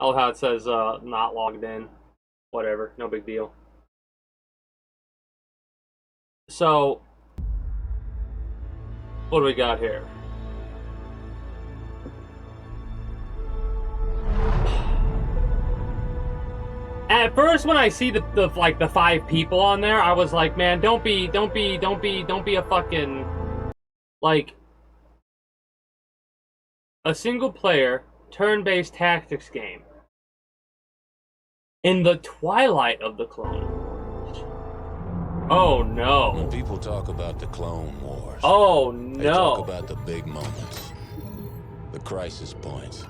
Oh, how it says not logged in. Whatever, no big deal. So, what do we got here? At first, when I see the 5 people on there, I was like, man, don't be a fucking, like, a single player turn-based tactics game in the twilight of the Clone Wars. Oh no. When people talk about the Clone Wars, oh no, they talk about the big moments, the crisis points,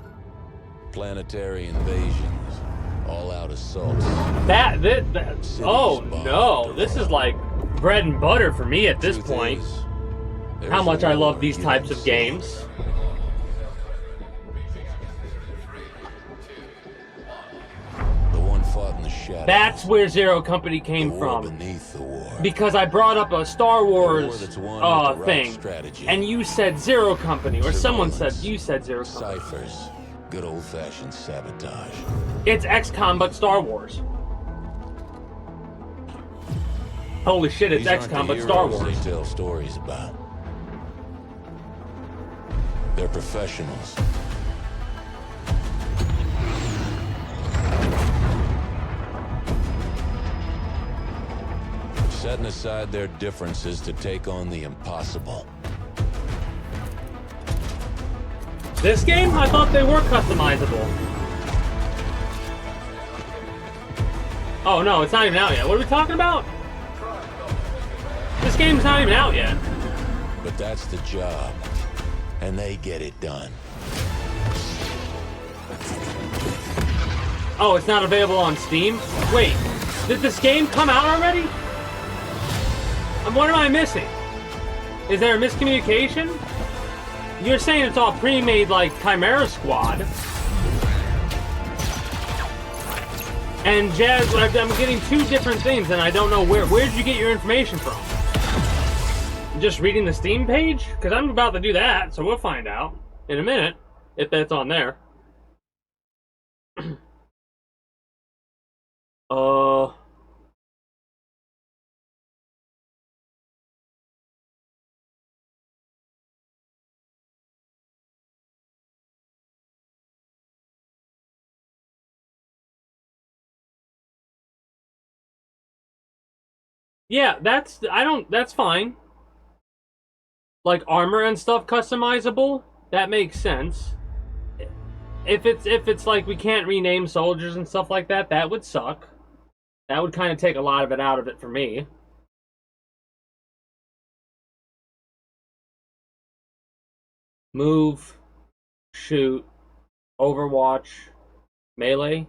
planetary invasions, all-out assaults. Oh no, this is like bread and butter for me at this point. How much I love these types of games. That's where Zero Company came from. Because I brought up a Star Wars thing, and you said Zero Company, or someone said you said Zero Company. Ciphers, good old-fashioned sabotage. It's XCOM but Star Wars. Holy shit! It's XCOM but Star Wars. They tell stories about. They're professionals. Setting aside their differences to take on the impossible. This game? I thought they were customizable. Oh no, it's not even out yet. What are we talking about? This game's not even out yet. But that's the job, and they get it done. Oh, it's not available on Steam? Wait, did this game come out already? What am I missing? Is there a miscommunication? You're saying it's all pre-made like Chimera Squad. And Jazz, I'm getting 2 different things and I don't know where did you get your information from? Just reading the Steam page? Because I'm about to do that, so we'll find out in a minute if that's on there. Yeah, that's fine. Like armor and stuff customizable, that makes sense. If it's like we can't rename soldiers and stuff like that, that would suck. That would kind of take a lot of it out of it for me. Move, shoot, Overwatch, melee,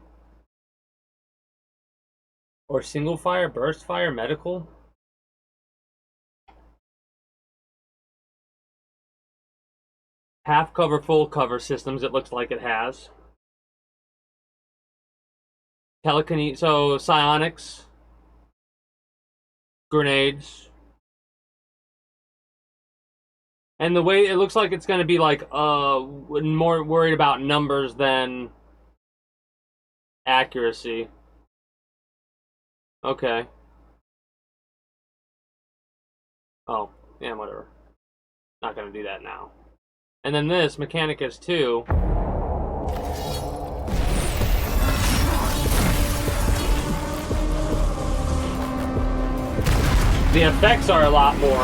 or single fire, burst fire, medical. Half cover, full cover systems, it looks like it has. Telekinesis, so psionics, grenades. And the way it looks like it's going to be like more worried about numbers than accuracy. Okay. Oh, yeah, whatever. Not going to do that now. And then this, Mechanicus 2. The effects are a lot more.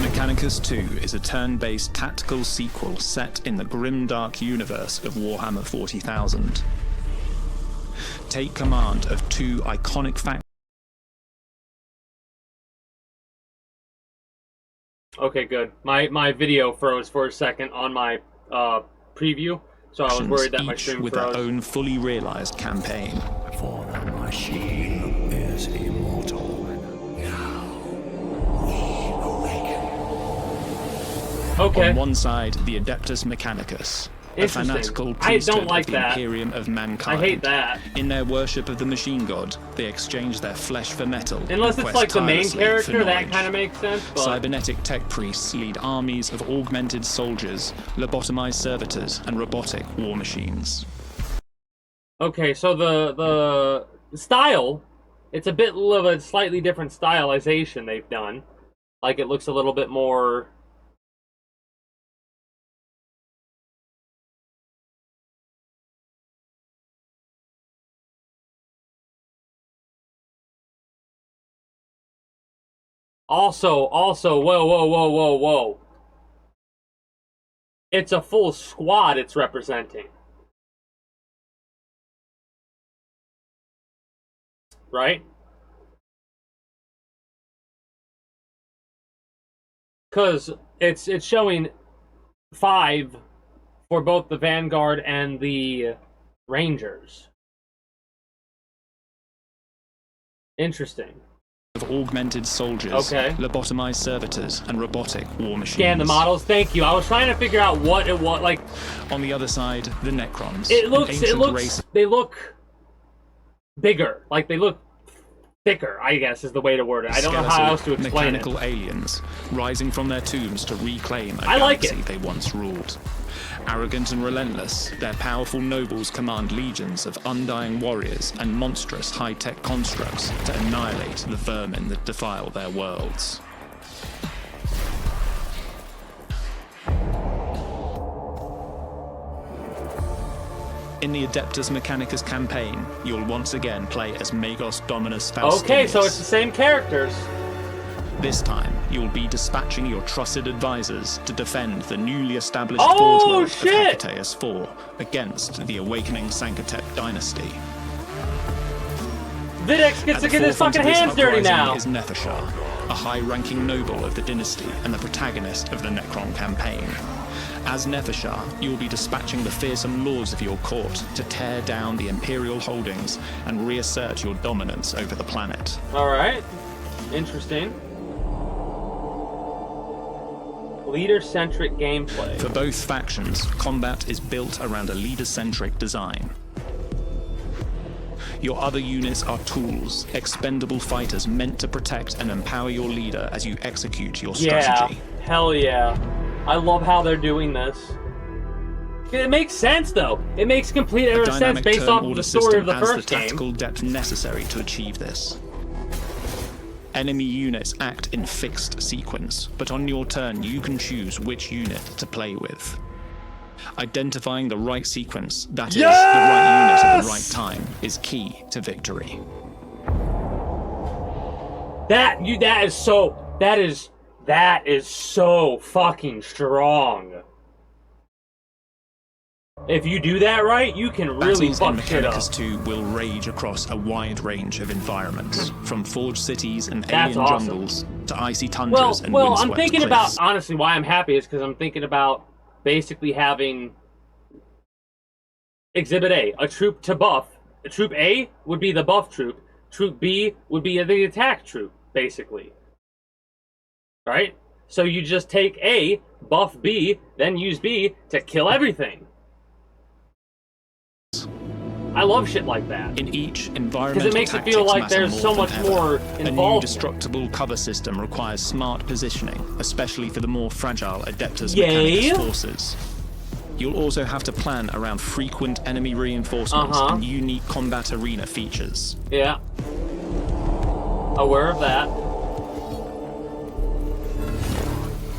Mechanicus 2 is a turn-based tactical sequel set in the grim-dark universe of Warhammer 40,000. Take command of 2 iconic factions. Okay, good. My video froze for a second on my preview, so I was worried that my stream with froze. Their own fully realized campaign. For the machine is immortal. Okay. On one side, the Adeptus Mechanicus, a fanatical priesthood like of the Imperium of mankind. I hate that. In their worship of the machine god, they exchange their flesh for metal. Unless it's like the main character, that kind of makes sense. But Cybernetic tech priests lead armies of augmented soldiers, lobotomized servitors, and robotic war machines. Okay, so the style, it's a bit of a slightly different stylization they've done. Like, it looks a little bit more... Also, whoa. It's a full squad it's representing. Right? Because it's showing 5 for both the Vanguard and the Rangers. Interesting. Of augmented soldiers, Okay. lobotomized servitors, and robotic war machines. Scan the models. Thank you. I was trying to figure out what it was like. On the other side, the Necrons. They look bigger. Like, they look thicker, I guess is the way to word it. I don't know how else to explain mechanical it. aliens rising from their tombs to reclaim a like galaxy it. they once ruled. Arrogant and relentless, their powerful nobles command legions of undying warriors and monstrous high-tech constructs to annihilate the vermin that defile their worlds. In the Adeptus Mechanicus campaign, you'll once again play as Magos Dominus Faustinius. Okay, so it's the same characters. This time, you'll be dispatching your trusted advisors to defend the newly established Oh, Forge World of shit! Hecataeus IV against the awakening Sanctotep dynasty. Videx gets At to the get his forefront fucking of this hands dirty uprising now. is Nethashar, a high-ranking noble of the dynasty and the protagonist of the Necron campaign. As Nethashar, you'll be dispatching the fearsome lords of your court to tear down the Imperial holdings and reassert your dominance over the planet. Alright. Interesting. Leader-centric gameplay. For both factions, combat is built around a leader-centric design. Your other units are tools, expendable fighters meant to protect and empower your leader as you execute your strategy. Yeah, hell yeah. I love how they're doing this. It makes sense, though. It makes complete The sense dynamic based turn off of order the story system of the adds first the game. tactical depth necessary to achieve this. Enemy units act in fixed sequence, but on your turn you can choose which unit to play with. Identifying the right sequence, that is, the right unit at the right time, is key to victory. That is so fucking strong. If you do that right, you can really Battles fuck in shit up. Mechanicus 2 will rage across a wide range of environments, from forged cities and That's alien awesome. jungles to icy tundras and Well, I'm windswept thinking cliffs. about, honestly, why I'm happy is because I'm thinking about basically having Exhibit A, a troop to buff. Troop A would be the buff troop. Troop B would be the attack troop, basically. Right? So you just take A, buff B, then use B to kill everything. I love shit like that. In each environmental Because it makes it feel like tactics there's so matter much than ever. more A new involved. destructible cover system requires smart positioning, especially for the more fragile Adeptus Yay. Mechanicus forces. You'll also have to plan around frequent enemy reinforcements and unique combat arena features. Yeah. Aware of that.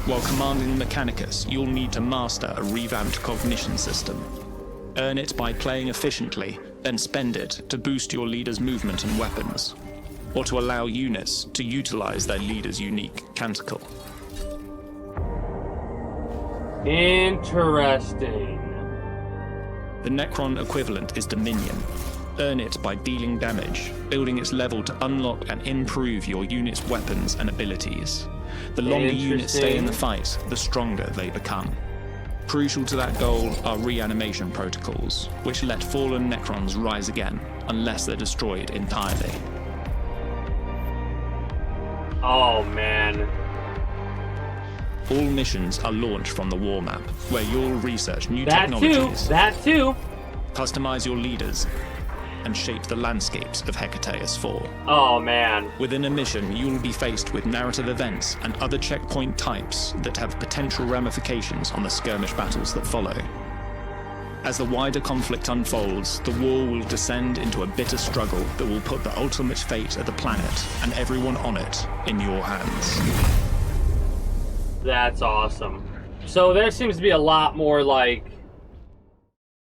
While commanding Mechanicus, you'll need to master a revamped cognition system. Earn it by playing efficiently, then spend it to boost your leader's movement and weapons, or to allow units to utilize their leader's unique canticle. Interesting. The Necron equivalent is Dominion. Earn it by dealing damage, building its level to unlock and improve your unit's weapons and abilities. The longer units stay in the fight, the stronger they become. Crucial to that goal are reanimation protocols, which let fallen Necrons rise again, unless they're destroyed entirely. Oh, man. All missions are launched from the war map, where you'll research new That technologies, too. customize your leaders, and shape the landscapes of Hecataeus IV. Oh, man. Within a mission, you'll be faced with narrative events and other checkpoint types that have potential ramifications on the skirmish battles that follow. As the wider conflict unfolds, the war will descend into a bitter struggle that will put the ultimate fate of the planet and everyone on it in your hands. That's awesome. So there seems to be a lot more like...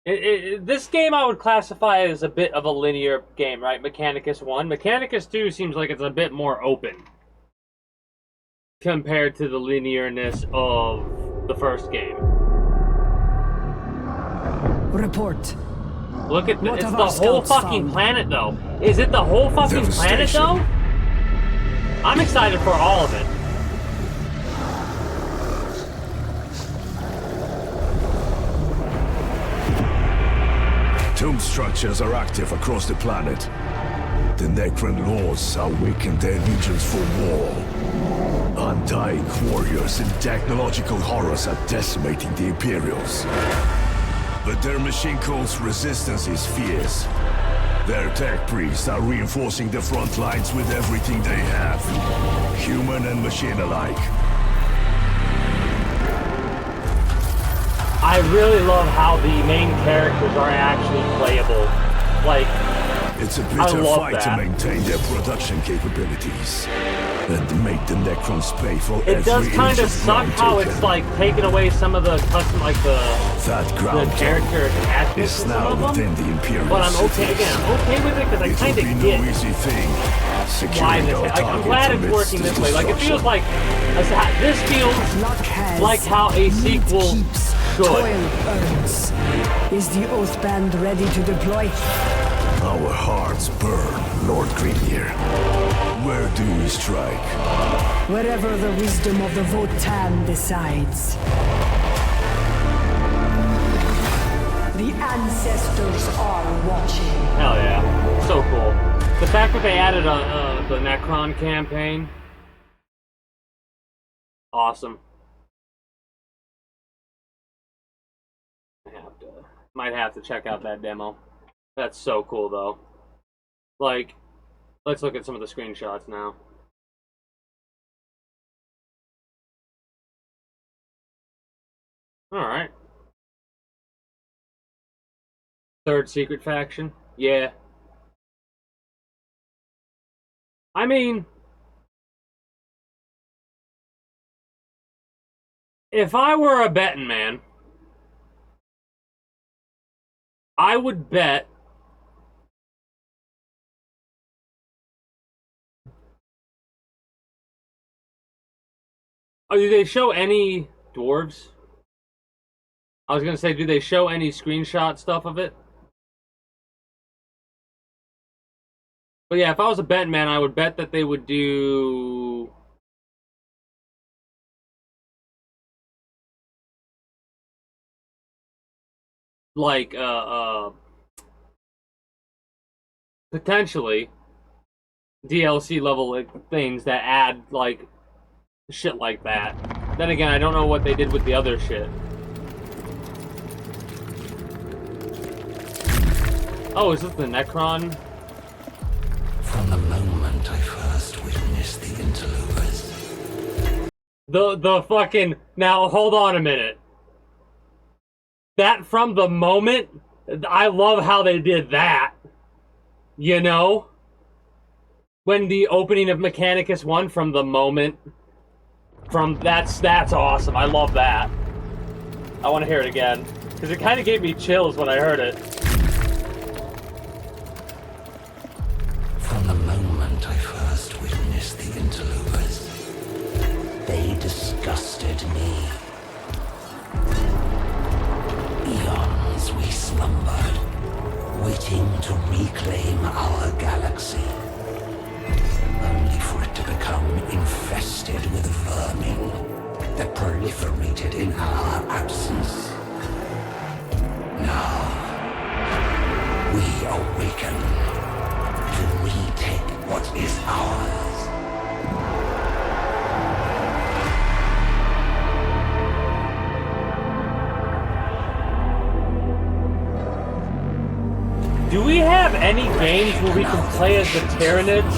this game I would classify as a bit of a linear game, right? Mechanicus 1. Mechanicus 2 seems like it's a bit more open compared to the linearness of the first game. Report. Look at What it's have the our whole scouts fucking found? planet, though. Is it the whole fucking planet, though? I'm excited for all of it. Tomb structures are active across the planet. The Necron laws are weakened their legions for war. Undying warriors and technological horrors are decimating the Imperials. But their machine cult's resistance is fierce. Their tech priests are reinforcing the front lines with everything they have. Human and machine alike. I really love how the main characters are actually playable. Like, It's a I bitter love fight that. to maintain their production capabilities. And make the Necrons pay for it every does kind inch of of suck ground how taken. it's like taking away some of the custom, like the That character ground attachments is to some now of them. within the Imperial But I'm okay cities. again. I'm okay with it because I It kind will of be get no easy thing. why Securing this. our Like, I'm targets glad it's amidst working the this way. Like it feels destruction. like this feels Luck has. like how a Need sequel keeps, should. Toil earns. Is the Oath Band ready to deploy? Our hearts burn, Lord Greenyear. Where do we strike? Wherever the wisdom of the Votan decides. The ancestors are watching. Hell yeah, so cool. The fact that they added the Necron campaign, awesome. Might have to check out that demo. That's so cool, though. Like, let's look at some of the screenshots now. Alright. Third secret faction? Yeah. I mean, if I were a betting man, I would bet oh, do they show any dwarves? I was gonna say, do they show any screenshot stuff of it? But yeah, if I was a betting man, I would bet that they would do like potentially DLC level like, things that add like shit like that. Then again, I don't know what they did with the other shit. Oh, is this the Necron? From the moment I first witnessed the interlopers, The fucking... Now, hold on a minute. That from the moment... I love how they did that. You know? When the opening of Mechanicus 1 from the moment... That's awesome. I love that. I want to hear it again. Because it kind of gave me chills when I heard it. from the moment I first witnessed the interlopers, they disgusted me. Eons we slumbered, waiting to reclaim our galaxy, only for it to become infested with vermin that proliferated in our absence. Now, we awaken to retake what is ours. Do we have any games where we can play as the Tyranids?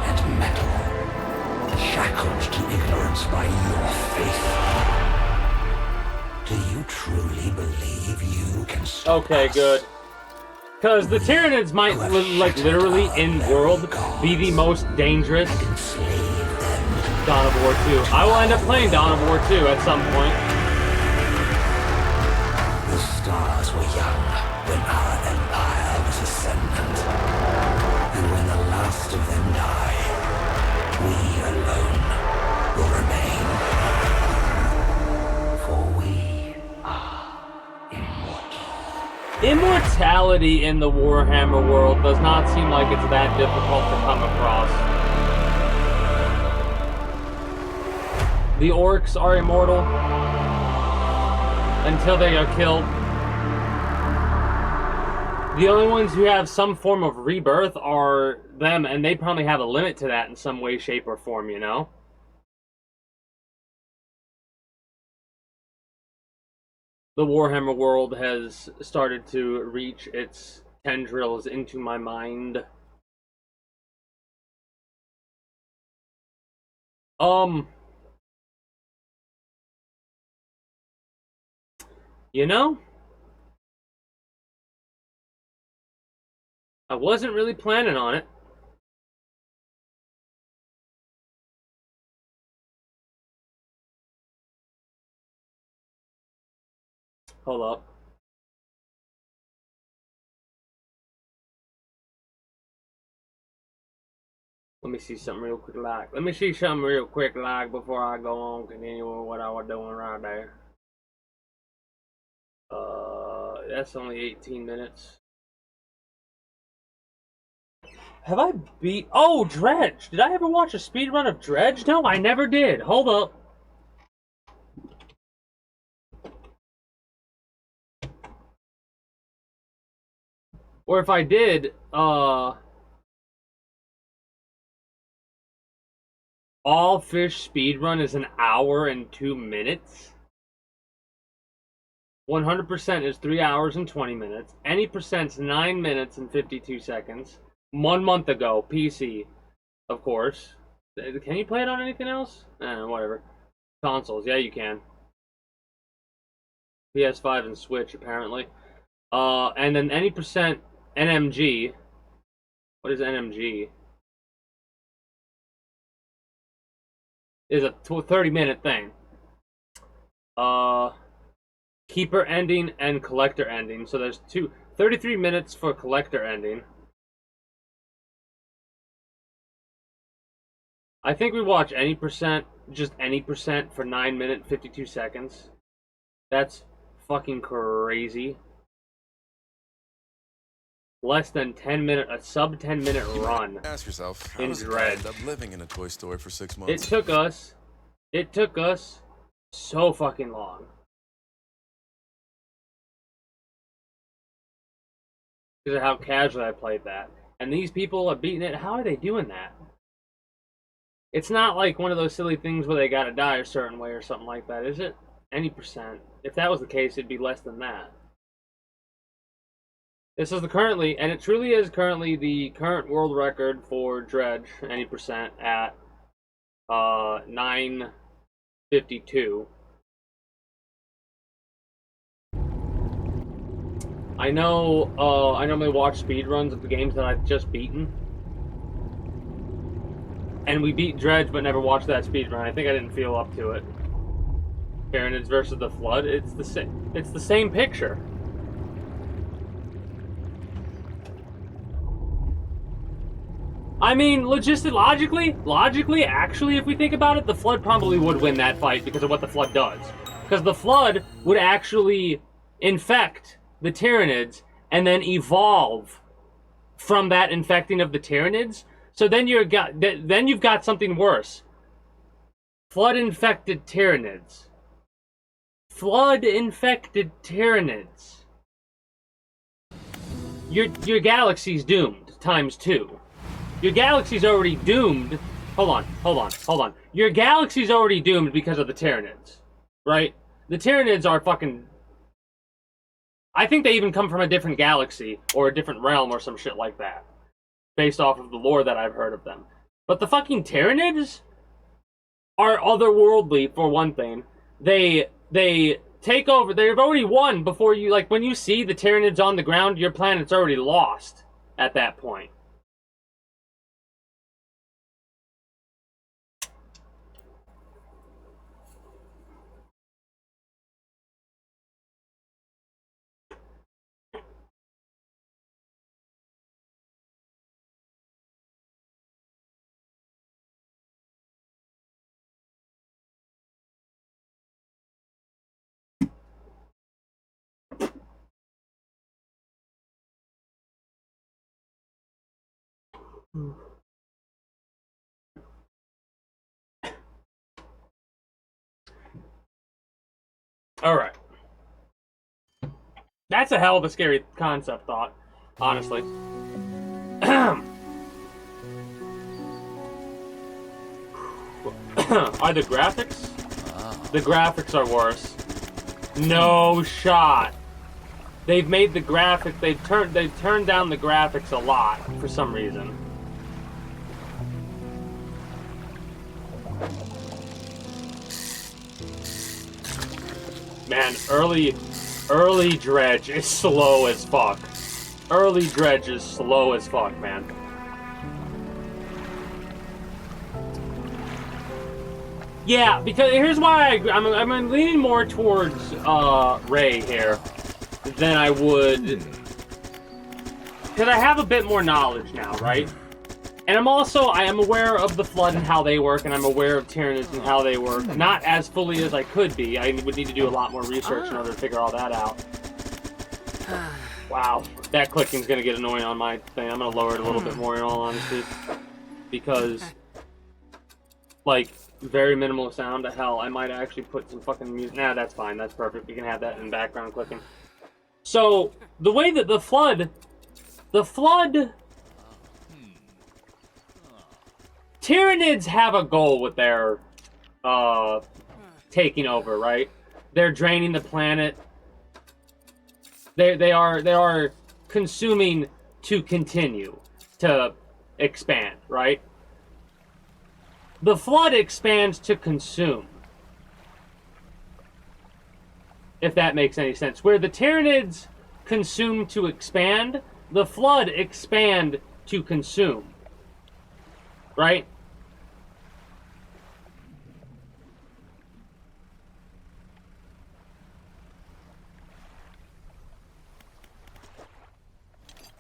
And metal, shackled to ignorance by your faith. Do you truly believe believe you can stop Okay, us. good. Because the Tyranids might, like, literally, in world, be the most dangerous. Enslave them. Dawn of War 2. I will end up playing Dawn of War 2 at some point. The stars were young when our empire was ascendant. And when the last of them die, we alone will remain. For we are immortal. Immortality in the Warhammer world does not seem like it's that difficult to come across. The orcs are immortal until they are killed. The only ones who have some form of rebirth are them, and they probably have a limit to that in some way, shape, or form, you know? The Warhammer world has started to reach its tendrils into my mind. You know? I wasn't really planning on it. Hold up. Let me see something real quick before I go on continue with what I was doing right there. That's only 18 minutes. Have I beat... Oh, Dredge! Did I ever watch a speedrun of Dredge? No, I never did. Hold up. Or if I did, All Fish speedrun is an hour and 2 minutes. 100% is 3 hours and 20 minutes. Any percent's 9 minutes and 52 seconds. 1 month ago, PC, of course. Can you play it on anything else? Whatever. Consoles, yeah, you can. PS5 and Switch, apparently. And then any percent NMG. What is NMG? Is a 30-minute thing. Keeper ending and collector ending. So there's 33 minutes for collector ending. I think we watch any percent, just any percent for 9 minutes 52 seconds. That's fucking crazy. Less than 10 minute, a sub 10 minute run. Ask yourself, how in does a guy Dredge. end up living in a toy store for 6 It months? took us so fucking long. Because of how casually I played that. And these people are beating it. How are they doing that? It's not like one of those silly things where they gotta die a certain way or something like that, is it? Any percent. If that was the case, it'd be less than that. This is the currently, and it truly is currently the current world record for Dredge, any percent, at 9:52. I know, I normally watch speedruns of the games that I've just beaten. And we beat Dredge, but never watched that speedrun. I think I didn't feel up to it. Tyranids versus the Flood. It's the same. It's the same picture. I mean, logically, actually, if we think about it, the Flood probably would win that fight because of what the Flood does. Because the Flood would actually infect the Tyranids and then evolve from that infecting of the Tyranids. So then you've got something worse. Flood-infected Tyranids. Flood-infected Tyranids. Your galaxy's doomed, ×2. Your galaxy's already doomed. Hold on. Your galaxy's already doomed because of the Tyranids. Right? The Tyranids are fucking... I think they even come from a different galaxy, or a different realm, or some shit like that. Based off of the lore that I've heard of them. But the fucking Tyranids are otherworldly, for one thing. They take over. They've already won before you, like, when you see the Tyranids on the ground, your planet's already lost at that point. Alright. That's a hell of a scary concept thought, honestly. Are the graphics? The graphics are worse. No shot. They've made the graphic. They've turned down the graphics a lot for some reason. Man, early Dredge is slow as fuck. Early Dredge is slow as fuck, man. Yeah, because here's why I'm leaning more towards Ray here than I would, because I have a bit more knowledge now, right? And I am aware of the Flood and how they work, and I'm aware of Tyranids and how they work. Not as fully as I could be. I would need to do a lot more research in order to figure all that out. Wow, that clicking's gonna get annoying on my thing. I'm gonna lower it a little bit more in all honesty, because, like, very minimal sound. Hell, I might actually put some fucking music. Nah, that's fine. That's perfect. We can have that in background clicking. So the way that the Flood. Tyranids have a goal with their taking over, right? They're draining the planet. They are consuming to continue to expand, right? The Flood expands to consume. If that makes any sense. Where the Tyranids consume to expand, the Flood expand to consume. Right?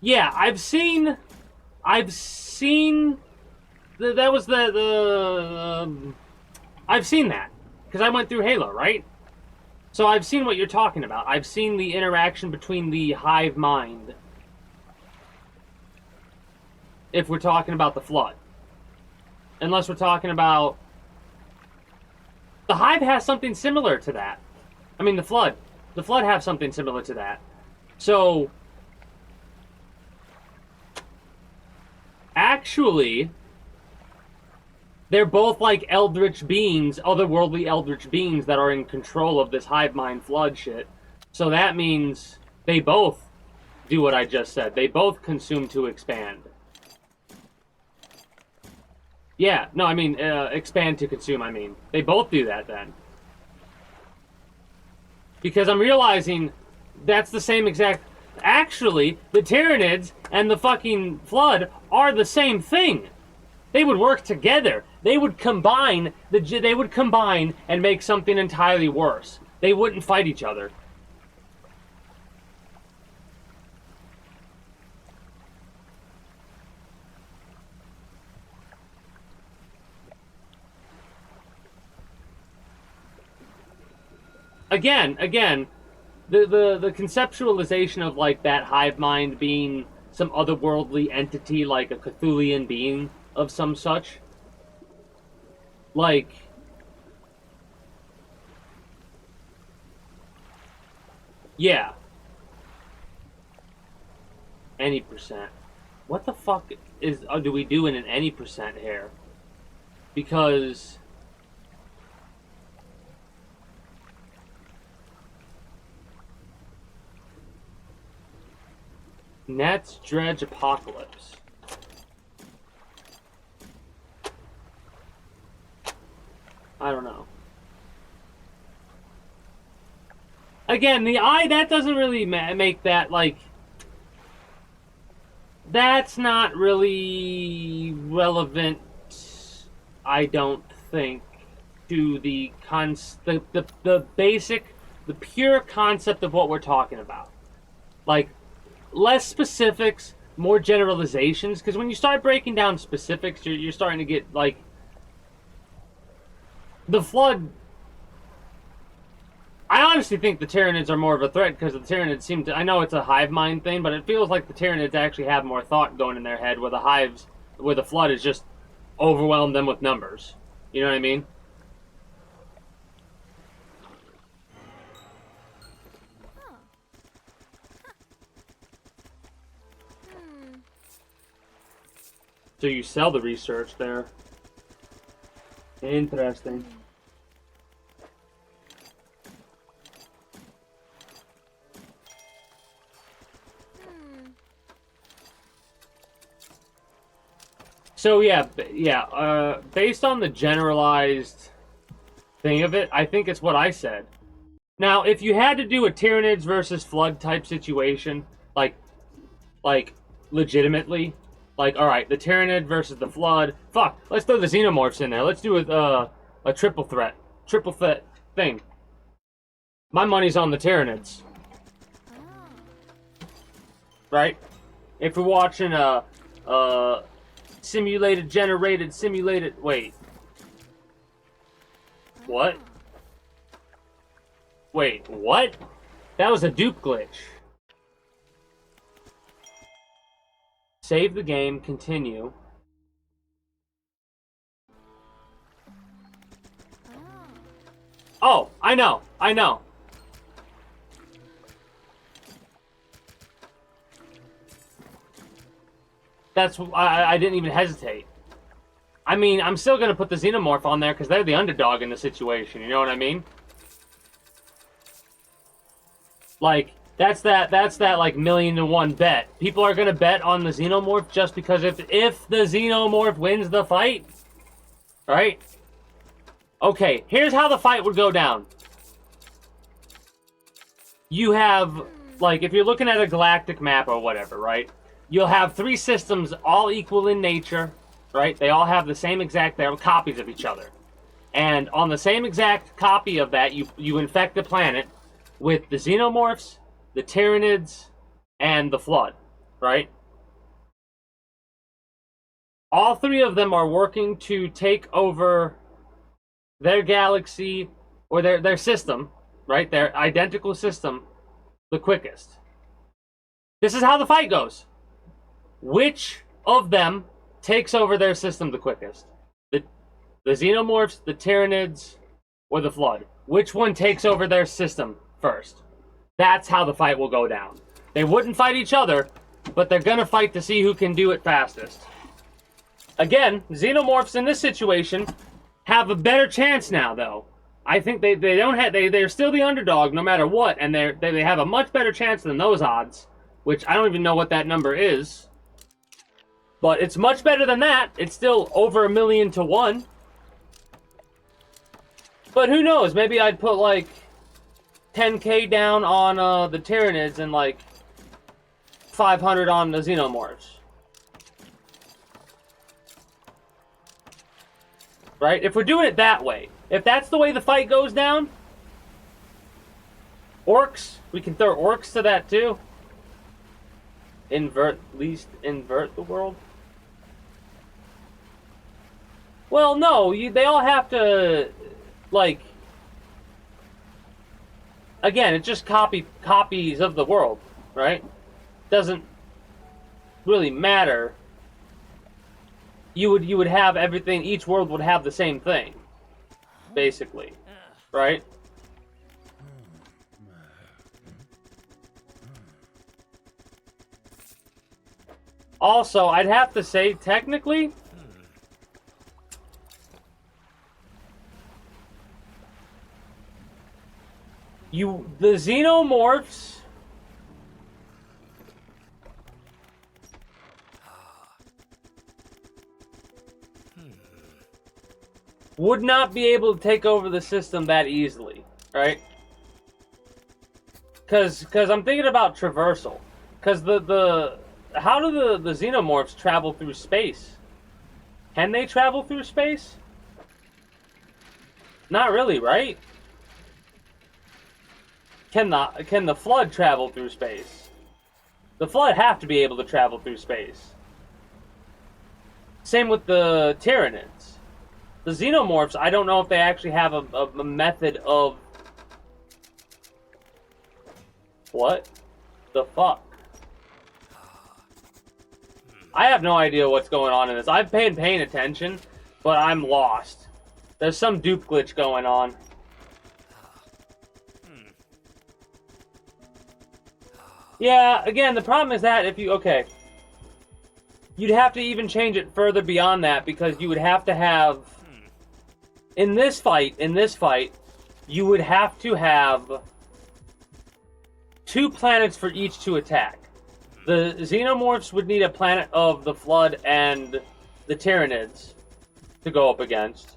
Yeah, I've seen I've seen that because I went through Halo, right? So I've seen what you're talking about. I've seen the interaction between the hive mind. If we're talking about the Flood. Unless we're talking about... The hive has something similar to that. I mean, the Flood. The Flood have something similar to that. So... Actually... They're both like eldritch beings, otherworldly eldritch beings that are in control of this hive mind Flood shit. So that means they both do what I just said. They both consume to expand. Yeah, no, I mean, expand to consume, I mean. They both do that then. Because I'm realizing that's the same exact... Actually, the Tyranids and the fucking Flood are the same thing. They would work together. They would combine and make something entirely worse. They wouldn't fight each other. Again, the conceptualization of like that hive mind being some otherworldly entity, like a Cthulhian being of some such. Like, yeah. Any percent. What the fuck do we do in an any percent here? Because Nets Dredge Apocalypse. I don't know. again, the eye, that doesn't really make that, like, that's not really relevant, I don't think, to the basic, the pure concept of what we're talking about. Like, less specifics, more generalizations, because when you start breaking down specifics, you're starting to get, like, the Flood. I honestly think the Tyranids are more of a threat, because the Tyranids seem to, I know it's a hive mind thing, but it feels like the Tyranids actually have more thought going in their head, where the Flood is just overwhelmed them with numbers. You know what I mean? So you sell the research there. Interesting. So yeah, based on the generalized thing of it, I think it's what I said. Now, if you had to do a Tyranids versus Flood type situation, like legitimately, like, all right, the Tyranid versus the Flood. Fuck, let's throw the Xenomorphs in there. Let's do a triple threat thing. My money's on the Tyranids, right? If we're watching a simulated. Wait. What? Wait, what? That was a dupe glitch. Save the game, continue. Oh, I know. That's, I didn't even hesitate. I mean, I'm still gonna put the Xenomorph on there because they're the underdog in the situation, you know what I mean? Like, that's that like 1,000,000 to 1 bet. People are gonna bet on the Xenomorph just because if the Xenomorph wins the fight, right? Okay, here's how the fight would go down. You have, like, if you're looking at a galactic map or whatever, right? You'll have 3 systems all equal in nature, right? They all have the same exact, they're copies of each other. And on the same exact copy of that, you infect the planet with the Xenomorphs, the Tyranids, and the Flood, right? All 3 of them are working to take over their galaxy, or their system, right? Their identical system, the quickest. This is how the fight goes. Which of them takes over their system the quickest? The Xenomorphs, the Tyranids, or the Flood? Which one takes over their system first? That's how the fight will go down. They wouldn't fight each other, but they're gonna fight to see who can do it fastest. Again, Xenomorphs in this situation have a better chance now, though. I think they're still the underdog no matter what, and they have a much better chance than those odds, which I don't even know what that number is. But it's much better than that. It's still over 1,000,000 to 1. But who knows? Maybe I'd put like 10K down on the Tyranids and like 500 on the Xenomorphs. Right? If we're doing it that way, if that's the way the fight goes down, orcs, we can throw orcs to that too. Invert the world. Well, no, they all have to, like, again, it's just copies of the world, right? Doesn't really matter. You would have everything, each world would have the same thing, basically, right? Also, I'd have to say, technically, the Xenomorphs would not be able to take over the system that easily, right? Cause I'm thinking about traversal. Cause how do the Xenomorphs travel through space? Can they travel through space? Not really, right? Can the Flood travel through space? The Flood have to be able to travel through space. Same with the Tyranids. The Xenomorphs, I don't know if they actually have a method of... What the fuck? I have no idea what's going on in this. I've been paying attention, but I'm lost. There's some dupe glitch going on. Yeah, again, the problem is that if you... Okay. You'd have to even change it further beyond that, because you would have to have... In this fight, you would have to have 2 planets for each to attack. The Xenomorphs would need a planet of the Flood and the Tyranids to go up against.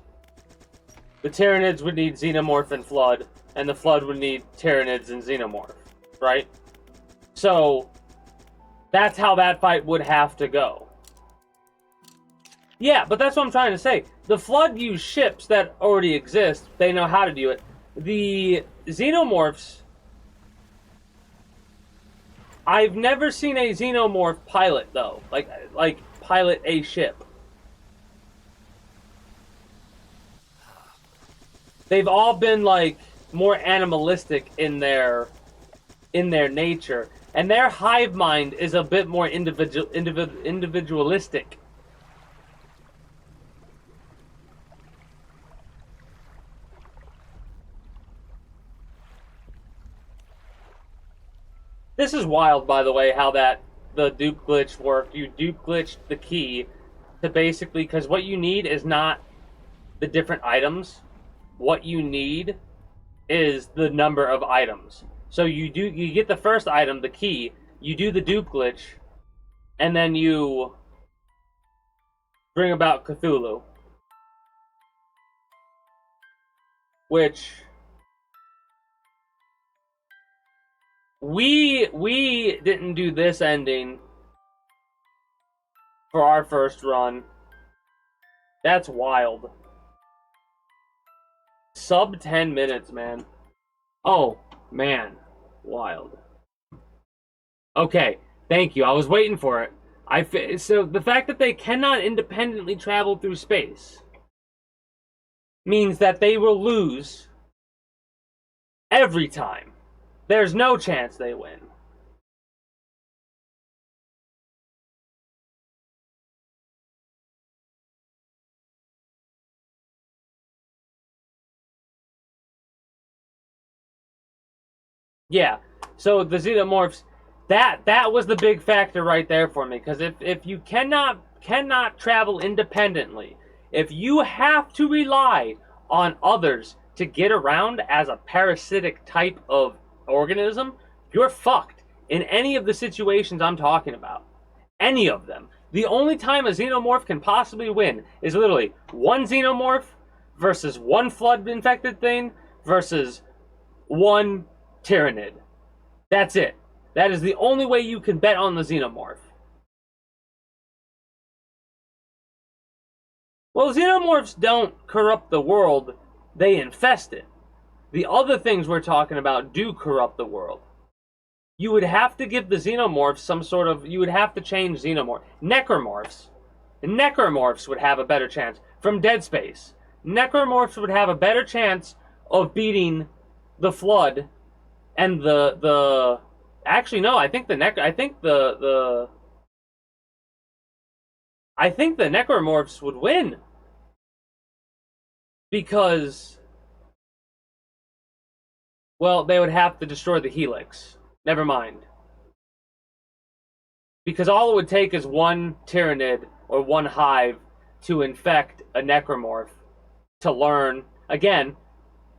The Tyranids would need Xenomorph and Flood, and the Flood would need Tyranids and Xenomorph, right? So, that's how that fight would have to go. Yeah, but that's what I'm trying to say. The Flood use ships that already exist. They know how to do it. The Xenomorphs... I've never seen a Xenomorph pilot, though. Like pilot a ship. They've all been, like, more animalistic in their nature. And their hive mind is a bit more individualistic. This is wild, by the way, how the dupe glitch worked. You dupe glitched the key to basically... Because what you need is not the different items. What you need is the number of items. So you get the first item, the key, you do the dupe glitch, and then you bring about Cthulhu. Which... We didn't do this ending for our first run. That's wild. Sub 10 minutes, man. Oh, man. Wild. Okay, thank you. I was waiting for it. So the fact that they cannot independently travel through space means that they will lose every time. There's no chance they win. Yeah, so the Xenomorphs, that was the big factor right there for me, because if you cannot travel independently, if you have to rely on others to get around as a parasitic type of organism, you're fucked in any of the situations I'm talking about. Any of them. The only time a Xenomorph can possibly win is literally one Xenomorph versus one Flood-infected thing versus one Tyranid. That's it. That is the only way you can bet on the Xenomorph. Well, Xenomorphs don't corrupt the world, they infest it. The other things we're talking about do corrupt the world. You would have to give the Xenomorphs some sort of... You would have to change Xenomorph. Necromorphs. Necromorphs would have a better chance. From Dead Space. Necromorphs would have a better chance of beating the Flood and the... Actually, no, I think the Necromorphs would win. Because... Well, they would have to destroy the Helix. Never mind. Because all it would take is one Tyranid or one Hive to infect a Necromorph to learn. Again,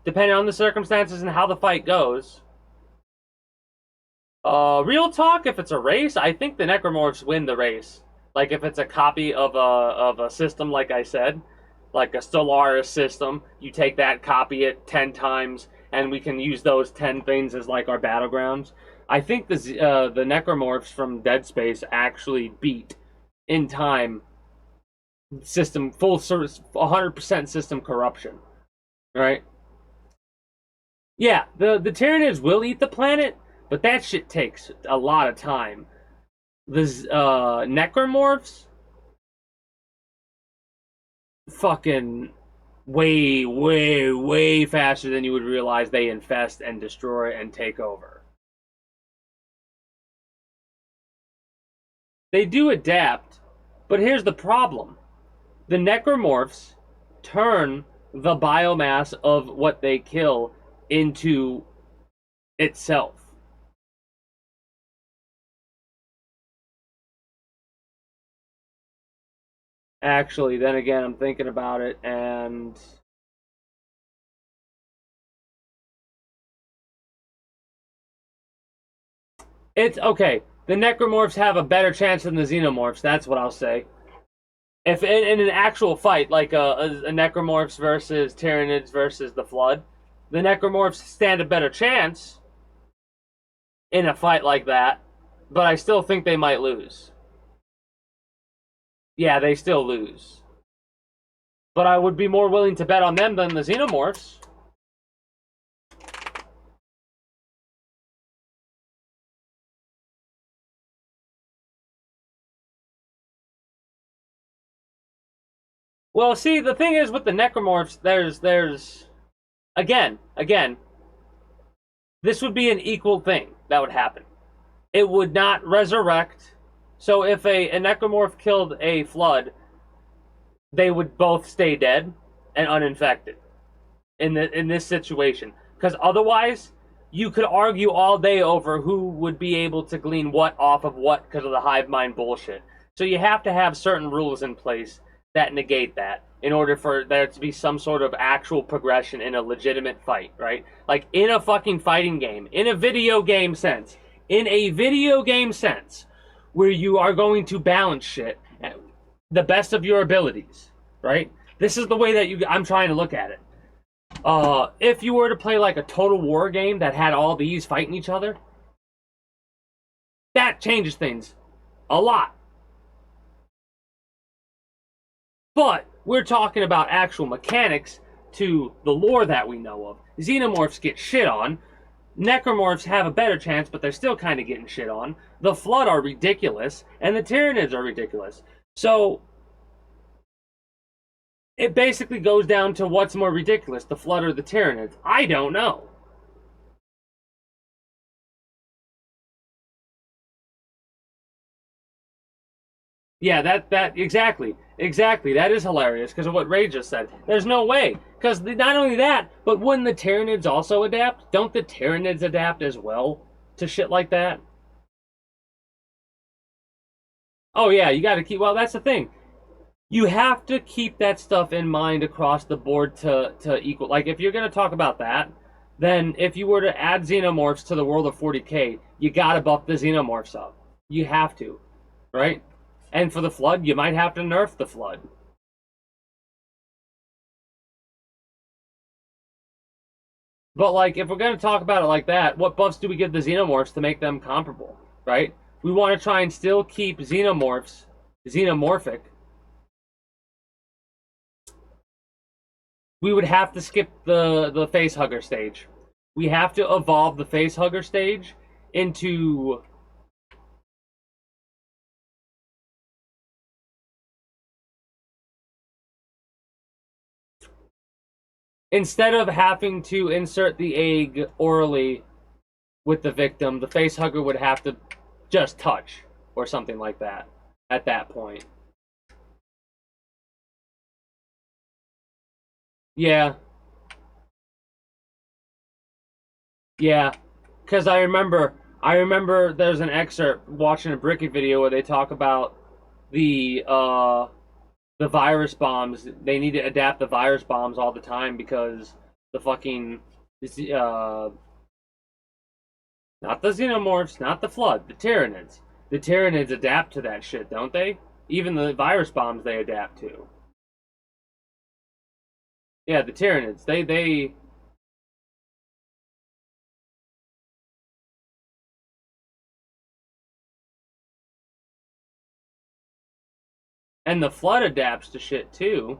depending on the circumstances and how the fight goes. Real talk, if it's a race, I think the Necromorphs win the race. Like if it's a copy of a system, like I said, like a Stellaris system, you take that, copy it 10 times, and we can use those 10 things as like our battlegrounds. I think the Necromorphs from Dead Space actually beat in time system full service 100% system corruption, right? Yeah, the Tyranids will eat the planet, but that shit takes a lot of time. The Necromorphs, fucking way faster than you would realize. They infest and destroy and take over. They do adapt, but here's the problem. The Necromorphs turn the biomass of what they kill into itself. Actually, then again, I'm thinking about it, and it's okay. The Necromorphs have a better chance than the Xenomorphs. That's what I'll say. If in an actual fight, like a Necromorphs versus Tyranids versus the Flood, the Necromorphs stand a better chance in a fight like that, but I still think they might lose. Yeah, they still lose. But I would be more willing to bet on them than the Xenomorphs. Well, see, the thing is with the Necromorphs, there's again, this would be an equal thing that would happen. It would not resurrect. So if a Necromorph killed a Flood, they would both stay dead and uninfected in this situation. Because otherwise, you could argue all day over who would be able to glean what off of what because of the hive mind bullshit. So you have to have certain rules in place that negate that in order for there to be some sort of actual progression in a legitimate fight, right? Like in a fucking fighting game, in a video game sense, where you are going to balance shit at the best of your abilities, right? This is the way that I'm trying to look at it. If you were to play like a Total War game that had all these fighting each other, that changes things a lot. But we're talking about actual mechanics to the lore that we know of. Xenomorphs get shit on. Necromorphs have a better chance, but they're still kind of getting shit on. The Flood are ridiculous, and the Tyranids are ridiculous. So it basically goes down to what's more ridiculous, the Flood or the Tyranids. I don't know. Yeah, that exactly. That is hilarious because of what Ray just said. There's no way. Because not only that, but wouldn't the Tyranids also adapt? Don't the Tyranids adapt as well to shit like that? Oh yeah, you got to keep. Well, that's the thing. You have to keep that stuff in mind across the board to equal. Like if you're gonna talk about that, then if you were to add Xenomorphs to the world of 40K, you gotta buff the Xenomorphs up. You have to, right? And for the Flood, you might have to nerf the Flood. But, like, if we're going to talk about it like that, what buffs do we give the Xenomorphs to make them comparable, right? We want to try and still keep Xenomorphs xenomorphic. We would have to skip the Facehugger stage. We have to evolve the Facehugger stage into... Instead of having to insert the egg orally with the victim, the Facehugger would have to just touch or something like that at that point. Yeah. Yeah. Because I remember there's an excerpt watching a Bricky video where they talk about the virus bombs. They need to adapt the virus bombs all the time because the fucking not the Xenomorphs, not the Flood, the Tyranids. The Tyranids adapt to that shit, don't they? Even the virus bombs they adapt to. Yeah, the Tyranids. And the Flood adapts to shit too,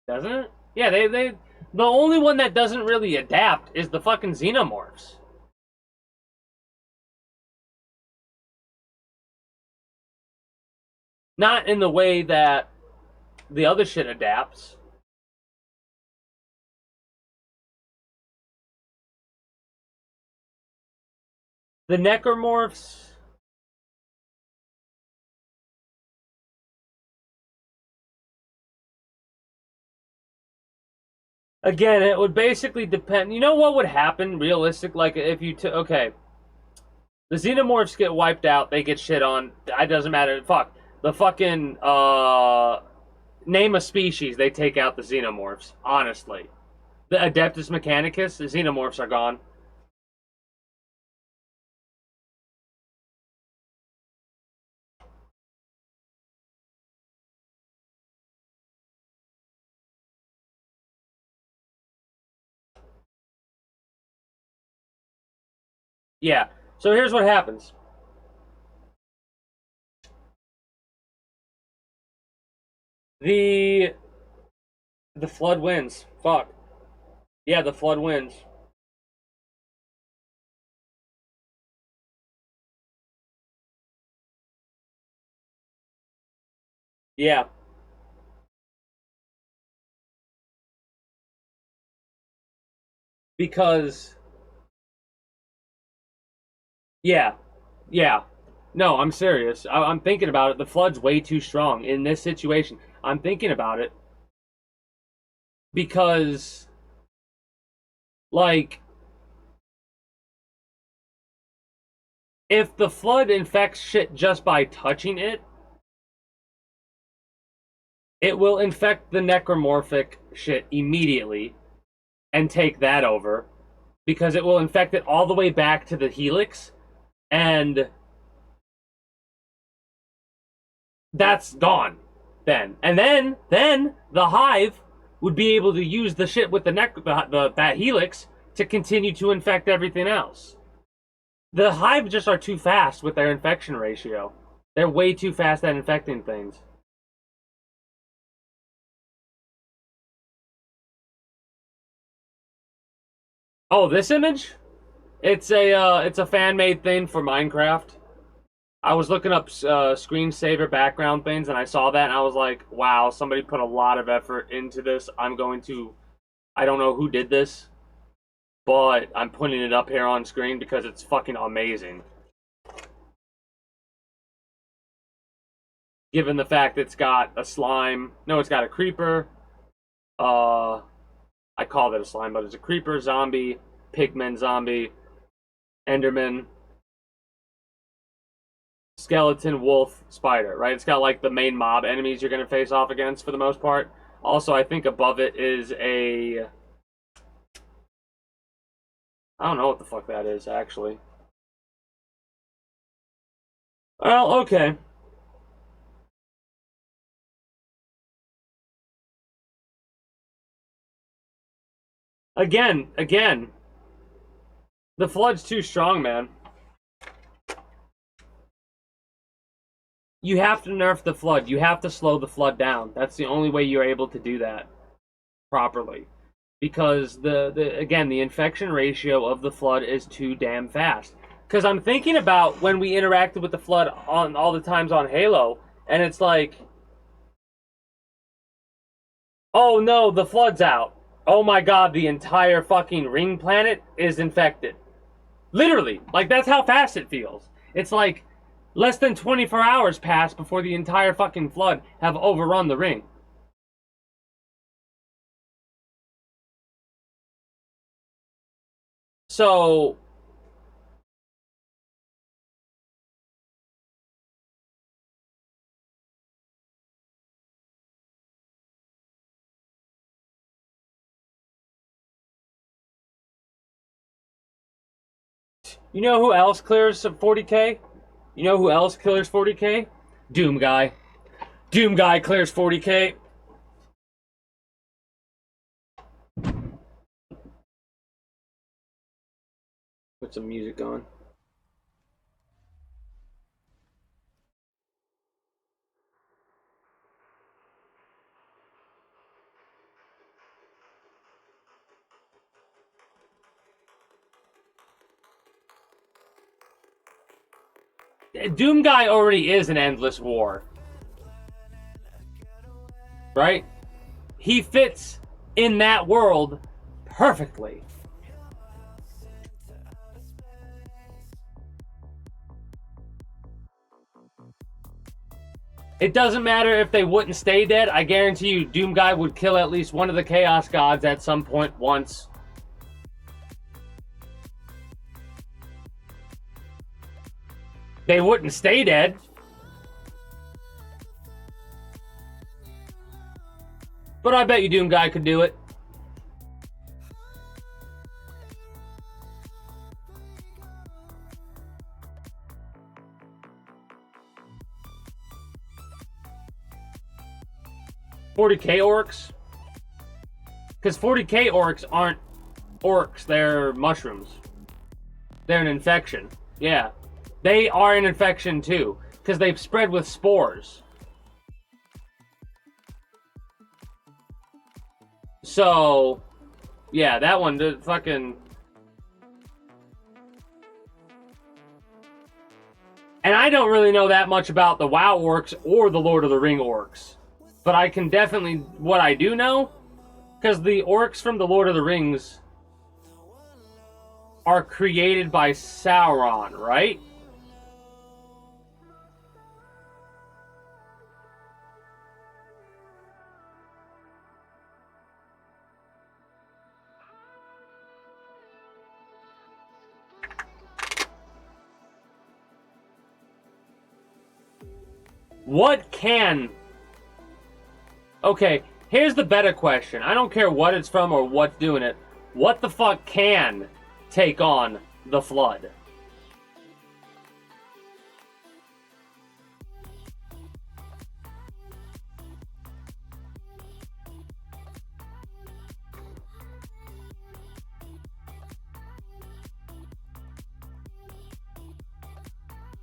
doesn't it? Yeah, they the only one that doesn't really adapt is the fucking Xenomorphs. Not in the way that the other shit adapts. The Necromorphs. Again, it would basically depend. You know what would happen realistic? Like if you okay, the Xenomorphs get wiped out, they get shit on. It doesn't matter. Fuck the fucking name a species. They take out the Xenomorphs. Honestly, the Adeptus Mechanicus, the Xenomorphs are gone. Yeah. So here's what happens. The Flood wins. Fuck. Yeah, the Flood wins. Yeah. Because yeah. Yeah. No, I'm serious. I'm thinking about it. The Flood's way too strong in this situation. I'm thinking about it because, like, if the Flood infects shit just by touching it, it will infect the necromorphic shit immediately and take that over because it will infect it all the way back to the helix, and that's gone then. And then the Hive would be able to use the shit with that helix to continue to infect everything else. The Hive just are too fast with their infection ratio. They're way too fast at infecting things. Oh, this image? It's a fan-made thing for Minecraft. I was looking up screensaver background things, and I saw that, and I was like, wow, somebody put a lot of effort into this. I don't know who did this, but I'm putting it up here on screen because it's fucking amazing. Given the fact it's got a slime, no, it's got a creeper, I called it a slime, but it's a creeper, zombie, pigman zombie, enderman, skeleton, wolf, spider, right? It's got like the main mob enemies you're gonna face off against for the most part. Also, I think above it is I don't know what the fuck that is, actually. Well, okay. Again, the Flood's too strong, man. You have to nerf the Flood. You have to slow the Flood down. That's the only way you're able to do that properly. Because again, the infection ratio of the Flood is too damn fast. Because I'm thinking about when we interacted with the Flood on all the times on Halo, and it's like, oh no, the Flood's out. Oh my god, the entire fucking ring planet is infected. Literally, like that's how fast it feels. It's like less than 24 hours pass before the entire fucking Flood have overrun the ring. So you know who else clears 40k? You know who else clears 40k? Doom Guy. Doom Guy clears 40k. Put some music on. Doom Guy already is an endless war. Right? He fits in that world perfectly. It doesn't matter if they wouldn't stay dead. I guarantee you Doom Guy would kill at least one of the Chaos Gods at some point once. They wouldn't stay dead. But I bet you Doom Guy could do it. $40K orcs? Because 40K orcs aren't orcs, they're mushrooms. They're an infection. Yeah. They are an infection too, because they've spread with spores. So, yeah, that one, the fucking... And I don't really know that much about the WoW orcs or the Lord of the Ring orcs. But I can definitely... What I do know, because the orcs from the Lord of the Rings are created by Sauron, right? What can... Okay, here's the better question. I don't care what it's from or what's doing it. What the fuck can take on the Flood?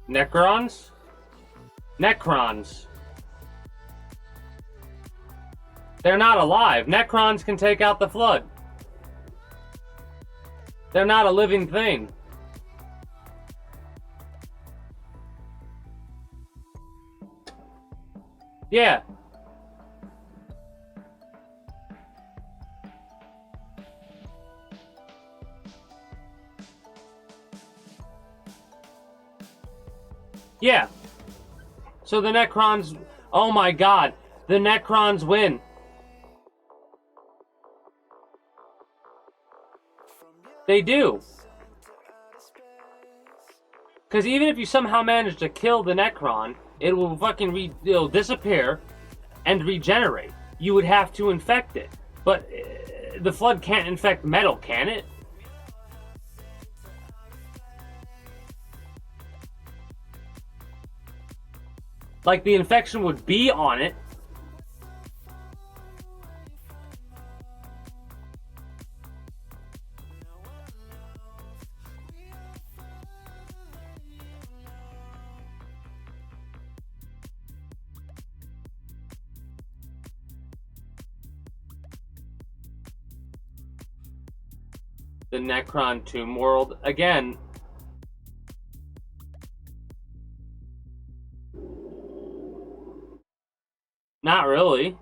Necrons? Necrons. They're not alive. Necrons can take out the Flood. They're not a living thing. Yeah. Yeah. So the Necrons... Oh my god. The Necrons win. They do. Because even if you somehow manage to kill the Necron, it will fucking it'll disappear and regenerate. You would have to infect it. But the Flood can't infect metal, can it? Like, the infection would be on it. The Necron Tomb World. Again, not really.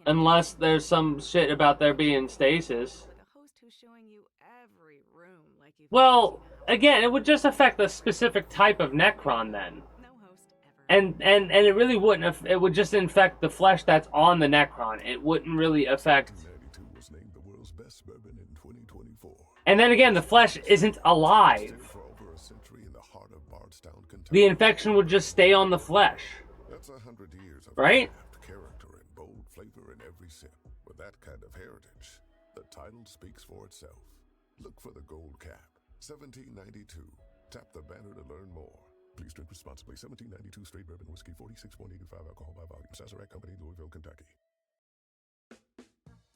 Unless there's some shit about there being stasis. Well, again, it would just affect a specific type of Necron then. And it really wouldn't. It would just infect the flesh that's on the Necron. It wouldn't really affect. And then again, the flesh isn't alive. The infection would just stay on the flesh. Right? Character and bold flavor in every sip. With that kind of heritage, the title speaks for itself. Look for the gold cap. 1792. Tap the banner to learn more. Please drink responsibly. 1792 straight bourbon whiskey, 46.85 alcohol by volume. Sazerac Company, Louisville, Kentucky.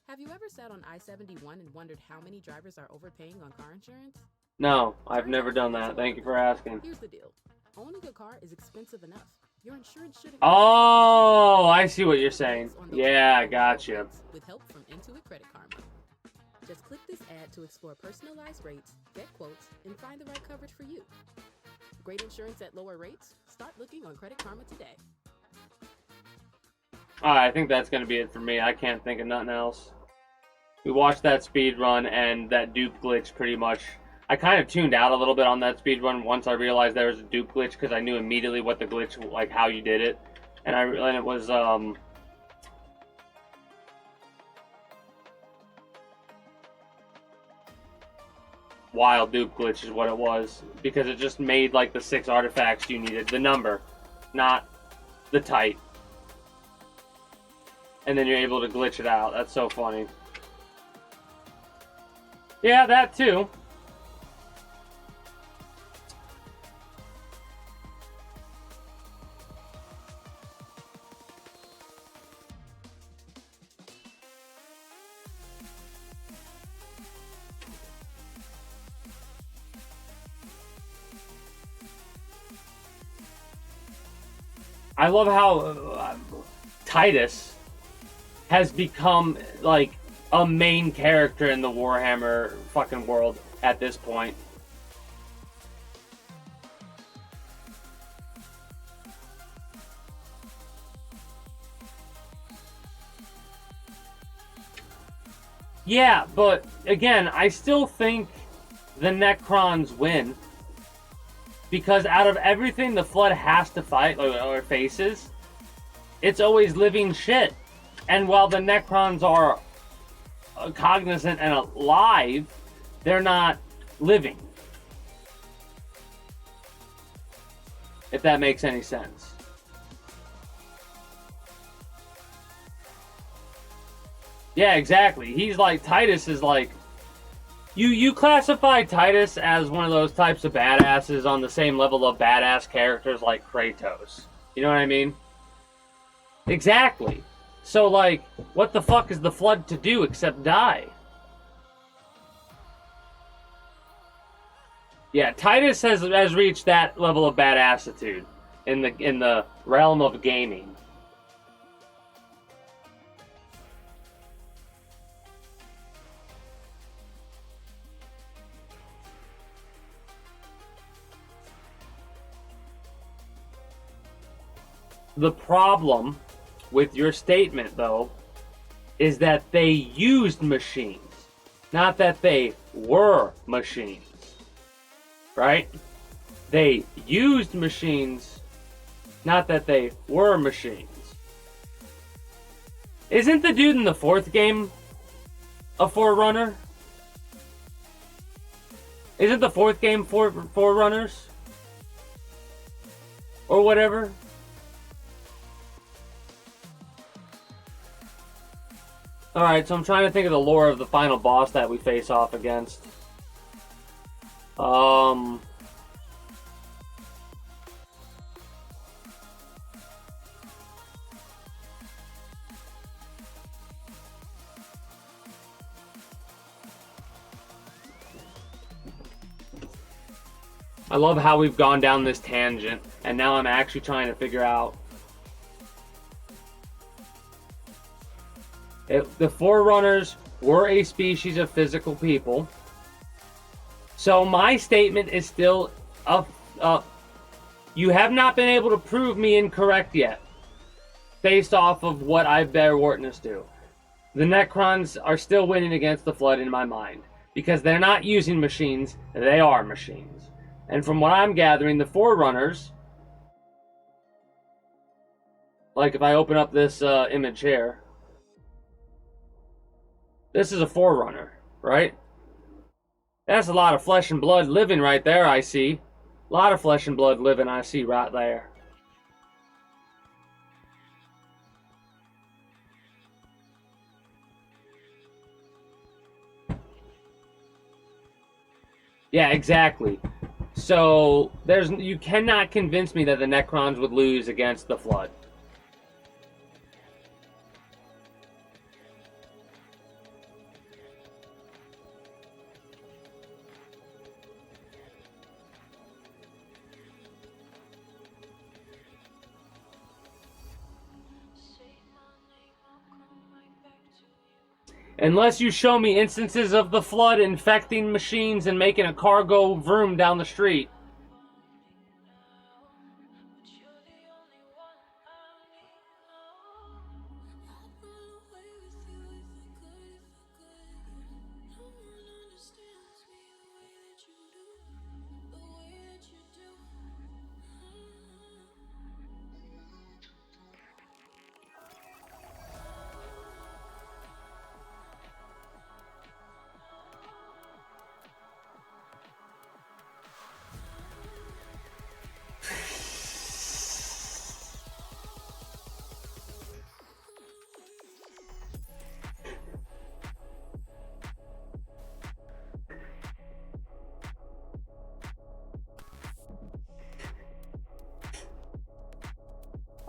Have you ever sat on I-71 and wondered how many drivers are overpaying on car insurance? No, I've never done that. Thank you for asking. Here's the deal. Owning a car is expensive enough. Your insurance should... Oh, I see what you're saying. Yeah, I gotcha. With help from Intuit Credit Karma. Just click this ad to explore personalized rates, get quotes, and find the right coverage for you. Great insurance at lower rates? Start looking on Credit Karma today. Alright, I think that's going to be it for me. I can't think of nothing else. We watched that speed run, and that dupe glitch pretty much... I kind of tuned out a little bit on that speed run once I realized there was a dupe glitch, because I knew immediately what the glitch, like how you did it. And it was, wild dupe glitch is what it was, because it just made like the 6 artifacts you needed, the number, not the type, and then you're able to glitch it out. That's so funny. Yeah, that too. I love how Titus has become like a main character in the Warhammer fucking world at this point. Yeah, but again, I still think the Necrons win. Because out of everything the Flood has to fight, or faces, it's always living shit. And while the Necrons are cognizant and alive, they're not living. If that makes any sense. Yeah, exactly. He's like, Titus is like, You classify Titus as one of those types of badasses on the same level of badass characters like Kratos. You know what I mean? Exactly. So, like, what the fuck is the Flood to do except die? Yeah, Titus has reached that level of badassitude in the realm of gaming. The problem with your statement, though, is that they used machines, not that they were machines. Right? They used machines, not that they were machines. Isn't the dude in the 4th game a Forerunner? Isn't the 4th game Forerunners? Or whatever? Alright, so I'm trying to think of the lore of the final boss that we face off against. I love how we've gone down this tangent, and now I'm actually trying to figure out if the Forerunners were a species of physical people. So my statement is still up. You have not been able to prove me incorrect yet, based off of what I bear witness to. The Necrons are still winning against the Flood in my mind, because they're not using machines, they are machines. And from what I'm gathering, the Forerunners, like if I open up this image here, this is a Forerunner, right? That's a lot of flesh and blood living right there, I see. A lot of flesh and blood living, I see right there. Yeah, exactly. So, you cannot convince me that the Necrons would lose against the Flood. Unless you show me instances of the flood infecting machines and making a cargo vroom down the street.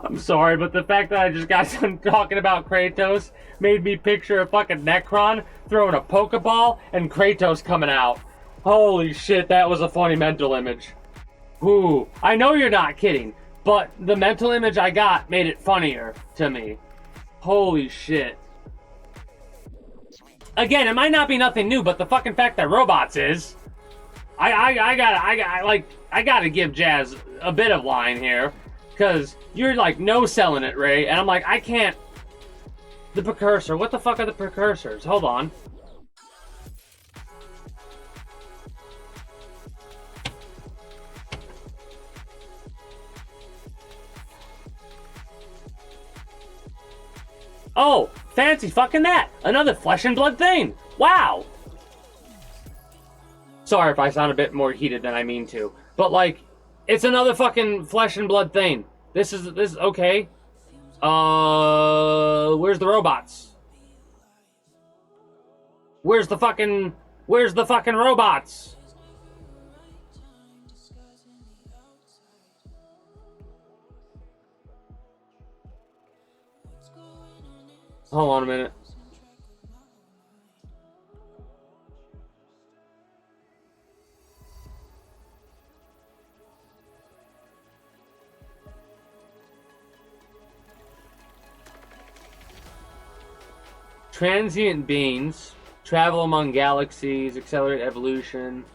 I'm sorry, but the fact that I just got done talking about Kratos made me picture a fucking Necron throwing a Pokeball and Kratos coming out. Holy shit, that was a funny mental image. Ooh, I know you're not kidding, but the mental image I got made it funnier to me. Holy shit. Again, it might not be nothing new, but the fucking fact that robots is... I gotta give Jazz a bit of line here. Because you're like no selling it, Ray, and I'm like, I can't. The precursor. What the fuck are the precursors? Hold on. Oh, fancy fucking that. Another flesh and blood thing. Wow. Sorry if I sound a bit more heated than I mean to. But like, it's another fucking flesh and blood thing. This is okay. Where's the robots? Where's the fucking robots? Hold on a minute. Transient beings travel among galaxies, accelerate evolution.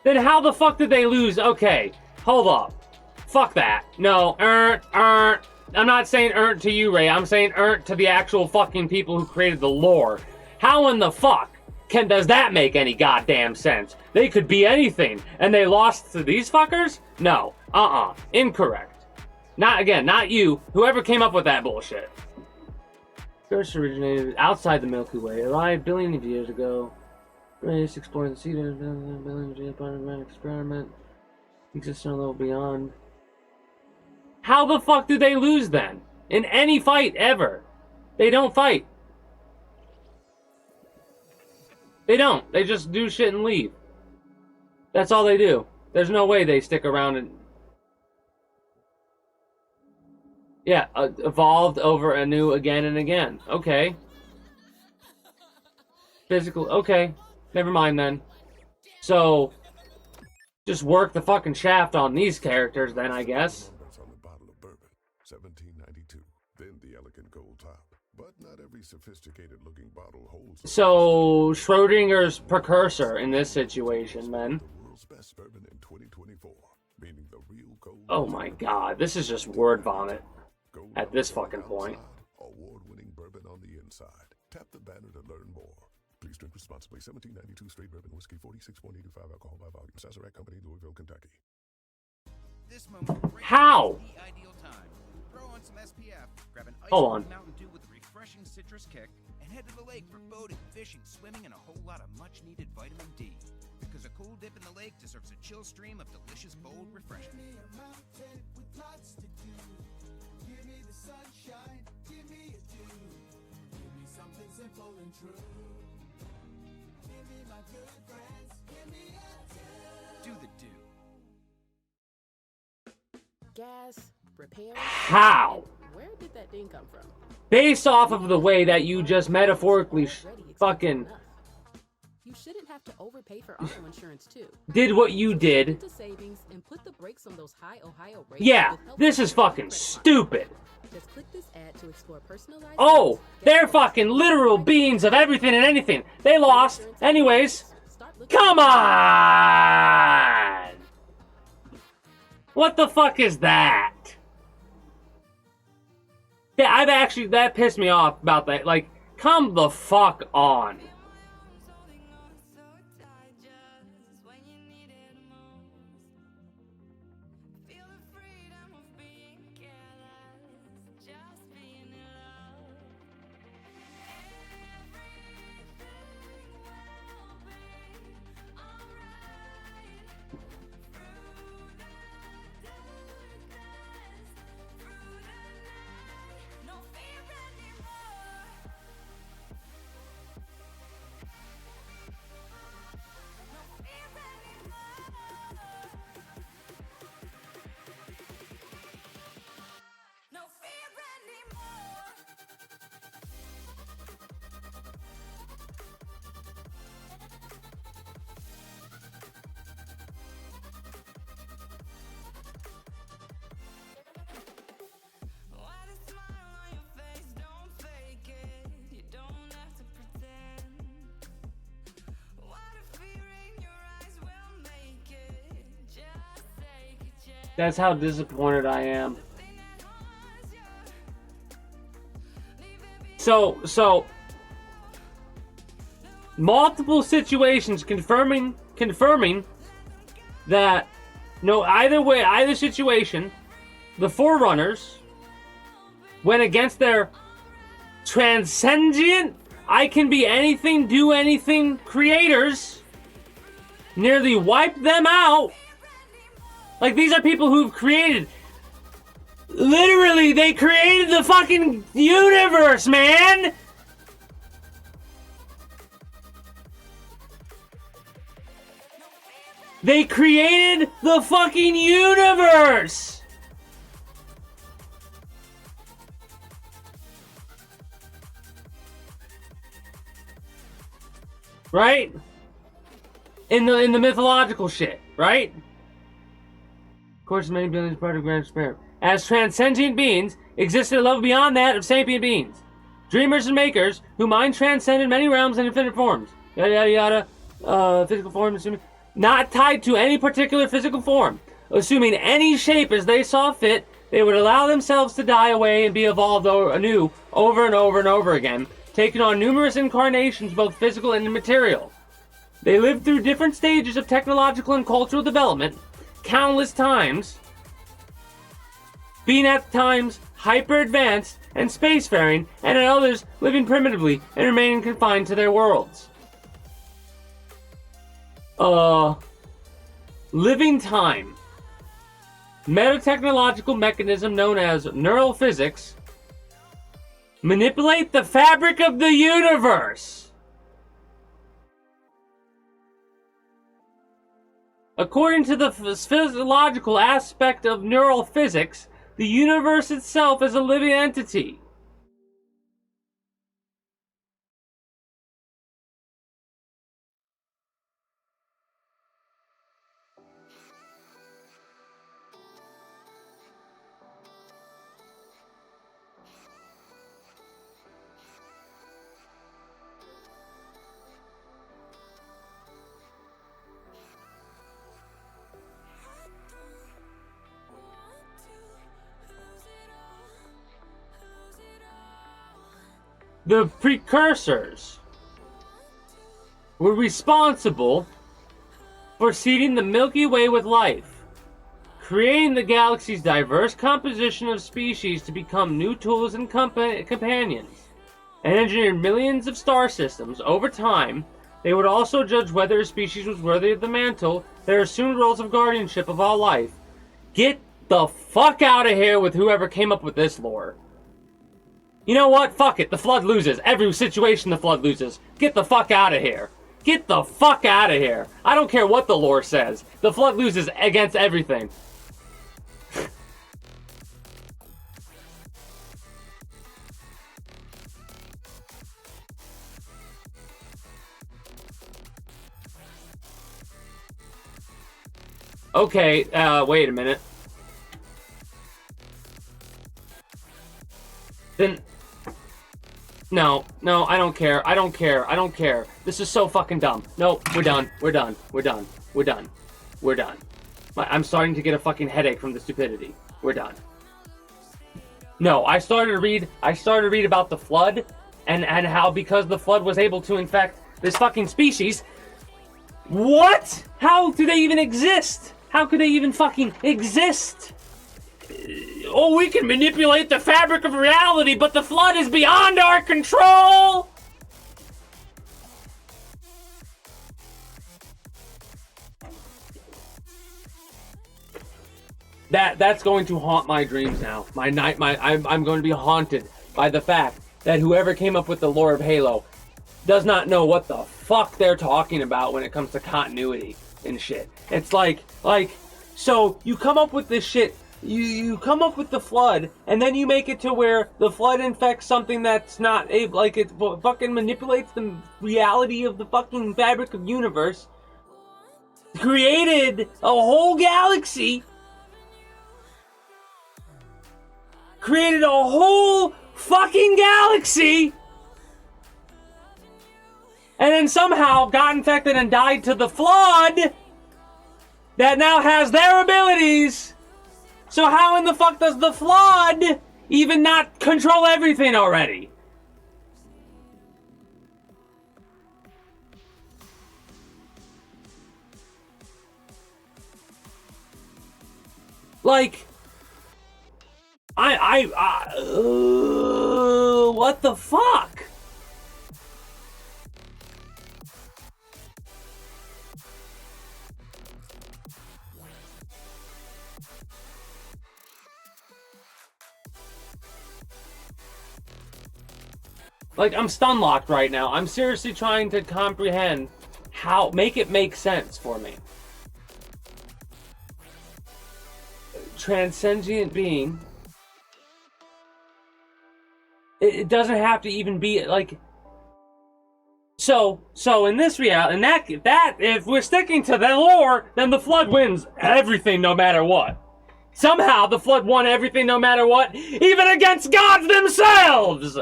Then how the fuck did they lose? Okay, hold up. Fuck that. No, I'm not saying to you, Ray. I'm saying to the actual fucking people who created the lore. How in the fuck does that make any goddamn sense? They could be anything, and they lost to these fuckers? No. Incorrect. Not you. Whoever came up with that bullshit. First originated outside the Milky Way, arrived billions of years ago. Race exploring the sea, billions of years part of an experiment. Exists on a level beyond. How the fuck do they lose then? In any fight ever? They don't fight. They don't. They just do shit and leave. That's all they do. There's no way they stick around and... Yeah, evolved over anew again and again. Okay. Physical... Okay. Never mind then. So... just work the fucking shaft on these characters then, I guess. On the bottle of bourbon, 1792. Then the elegant gold top. But not every sophisticated-looking bottle holds... So, Schrodinger's precursor in this situation, then. The world's best bourbon in 2024, meaning the real gold... Oh my god, this is just word vomit at this fucking point. Award-winning bourbon on the inside. Tap the banner to learn more. Please drink responsibly. 1792 straight bourbon whiskey, 46.85 alcohol by volume. Sazerac Company, Louisville, Kentucky. This moment, How? the ideal time. Throw on some SPF, grab an ice Hold on. Mountain Dew with a refreshing citrus kick and head to the lake for boating, fishing, swimming, and a whole lot of much-needed vitamin D. Because a cool dip in the lake deserves a chill stream of delicious, bold refreshment. Give me a mountain with lots to do. Give me the sunshine, give me a dew. Give me something simple and true. Give me my good friends, give me a dew. Do the do. Gas, repairs. How? Where did that thing come from? Based off of the way that you just metaphorically fucking You shouldn't have to overpay for auto insurance too. did what you did. Into savings and put the brakes on those high Ohio rates. Yeah, with help this from is your fucking credit card. stupid. Just click this ad to explore personalized. Oh, rates, they're get fucking literal beings of everything and anything. They lost. Anyways, Start looking come on! What the fuck is that? Yeah, that pissed me off about that. Like, come the fuck on. That's how disappointed I am. So multiple situations confirming that either situation, the Forerunners went against their transcendent, I can be anything, do anything creators, nearly wiped them out. Like, these are people who've created, literally, they created the fucking universe, man! They created the fucking universe! Right? In the mythological shit, right? Of course, many billions part of Grand Spirit. As transcendent beings, existed a level beyond that of sapient beings. Dreamers and makers, who mind transcended many realms and infinite forms. Yada yada yada. Physical form, assuming. Not tied to any particular physical form. Assuming any shape as they saw fit, they would allow themselves to die away and be evolved anew over and over and over again, taking on numerous incarnations, both physical and immaterial. They lived through different stages of technological and cultural development, countless times, being at times hyper-advanced and spacefaring, and at others living primitively and remaining confined to their worlds. Living time. Metatechnological mechanism known as neural physics manipulate the fabric of the universe. According to the physiological aspect of neural physics, the universe itself is a living entity. The precursors were responsible for seeding the Milky Way with life, creating the galaxy's diverse composition of species to become new tools and companions. and engineered millions of star systems. Over time, they would also judge whether a species was worthy of the mantle that assumed roles of guardianship of all life. Get the fuck out of here with whoever came up with this lore. You know what? Fuck it. The Flood loses. Every situation the Flood loses. Get the fuck out of here. Get the fuck out of here. I don't care what the lore says. The Flood loses against everything. Okay, wait a minute. Then... No, I don't care. I don't care. This is so fucking dumb. No, we're done. I'm starting to get a fucking headache from the stupidity. We're done. No, I started to read about the Flood, and how because the Flood was able to infect this fucking species... What? How do they even exist? How could they even fucking exist? Oh, we can manipulate the fabric of reality, but the Flood is beyond our control! That's going to haunt my dreams now. I'm going to be haunted by the fact that whoever came up with the lore of Halo does not know what the fuck they're talking about when it comes to continuity and shit. It's like, so you come up with this shit, you come up with the Flood, and then you make it to where the Flood infects something that's not able, like it fucking manipulates the reality of the fucking fabric of universe, created a whole galaxy, created a whole fucking galaxy, and then somehow got infected and died to the Flood that now has their abilities. So how in the fuck does the Flood even not control everything already? Like, what the fuck? Like, I'm stun-locked right now. I'm seriously trying to comprehend how... Make it make sense for me. Transcendent being... It doesn't have to even be, like... So in this reality... And that if we're sticking to the lore, then the Flood wins everything no matter what. Somehow, the Flood won everything no matter what, even against gods themselves!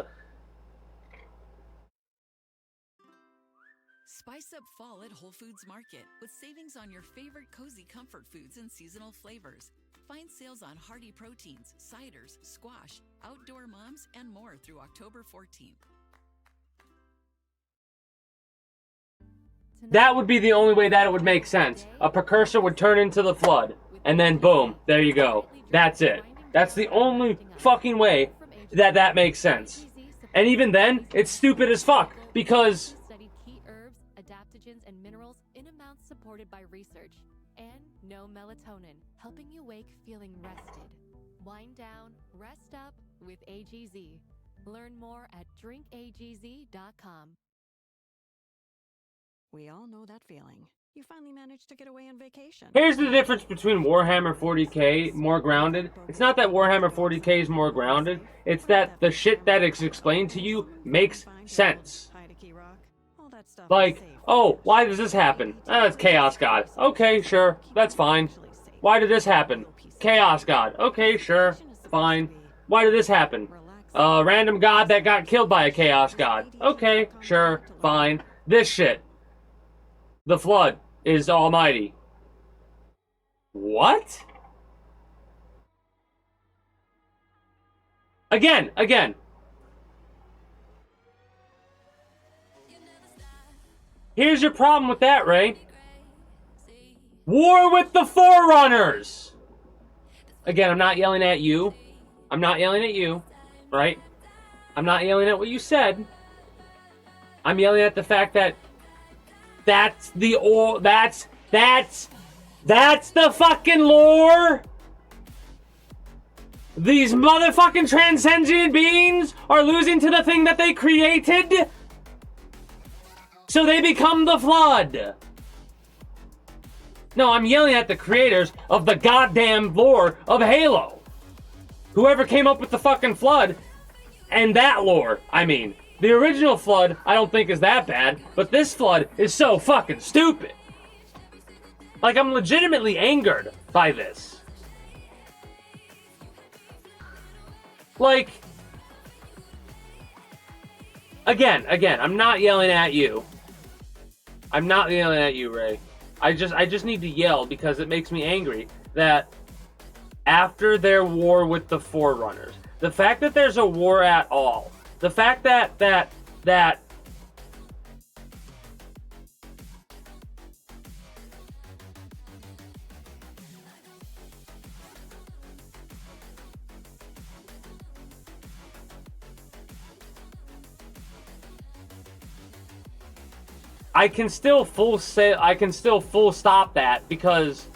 Spice up fall at Whole Foods Market with savings on your favorite cozy comfort foods and seasonal flavors. Find sales on hearty proteins, ciders, squash, outdoor moms, and more through October 14th. That would be the only way that it would make sense. A precursor would turn into the Flood, and then boom, there you go. That's it. That's the only fucking way that makes sense. And even then, it's stupid as fuck, because... and minerals in amounts supported by research, and no melatonin, helping you wake feeling rested. Wind down, rest up with AGZ. Learn more at drinkagz.com. We all know that feeling. You finally managed to get away on vacation. Here's the difference between Warhammer 40k, more grounded. It's not that Warhammer 40k is more grounded, it's that the shit that is explained to you makes sense. Like, oh, why does this happen? It's Chaos God. Okay, sure, that's fine. Why did this happen? Chaos God. Okay, sure, fine. Why did this happen? Random god that got killed by a Chaos God. Okay, sure, fine. This shit. The Flood is almighty. What? Again. Here's your problem with that, Ray. War with the Forerunners! Again, I'm not yelling at you. I'm not yelling at you, right? I'm not yelling at what you said. I'm yelling at the fact that that's the fucking lore. These motherfucking transcendent beings are losing to the thing that they created, so they become the Flood. No, I'm yelling at the creators of the goddamn lore of Halo. Whoever came up with the fucking Flood and that lore, I mean. The original Flood, I don't think is that bad, but this Flood is so fucking stupid. Like, I'm legitimately angered by this. Like, again, I'm not yelling at you. I'm not yelling at you, Ray. I just need to yell because it makes me angry that after their war with the Forerunners, the fact that there's a war at all, the fact that I can still full stop that because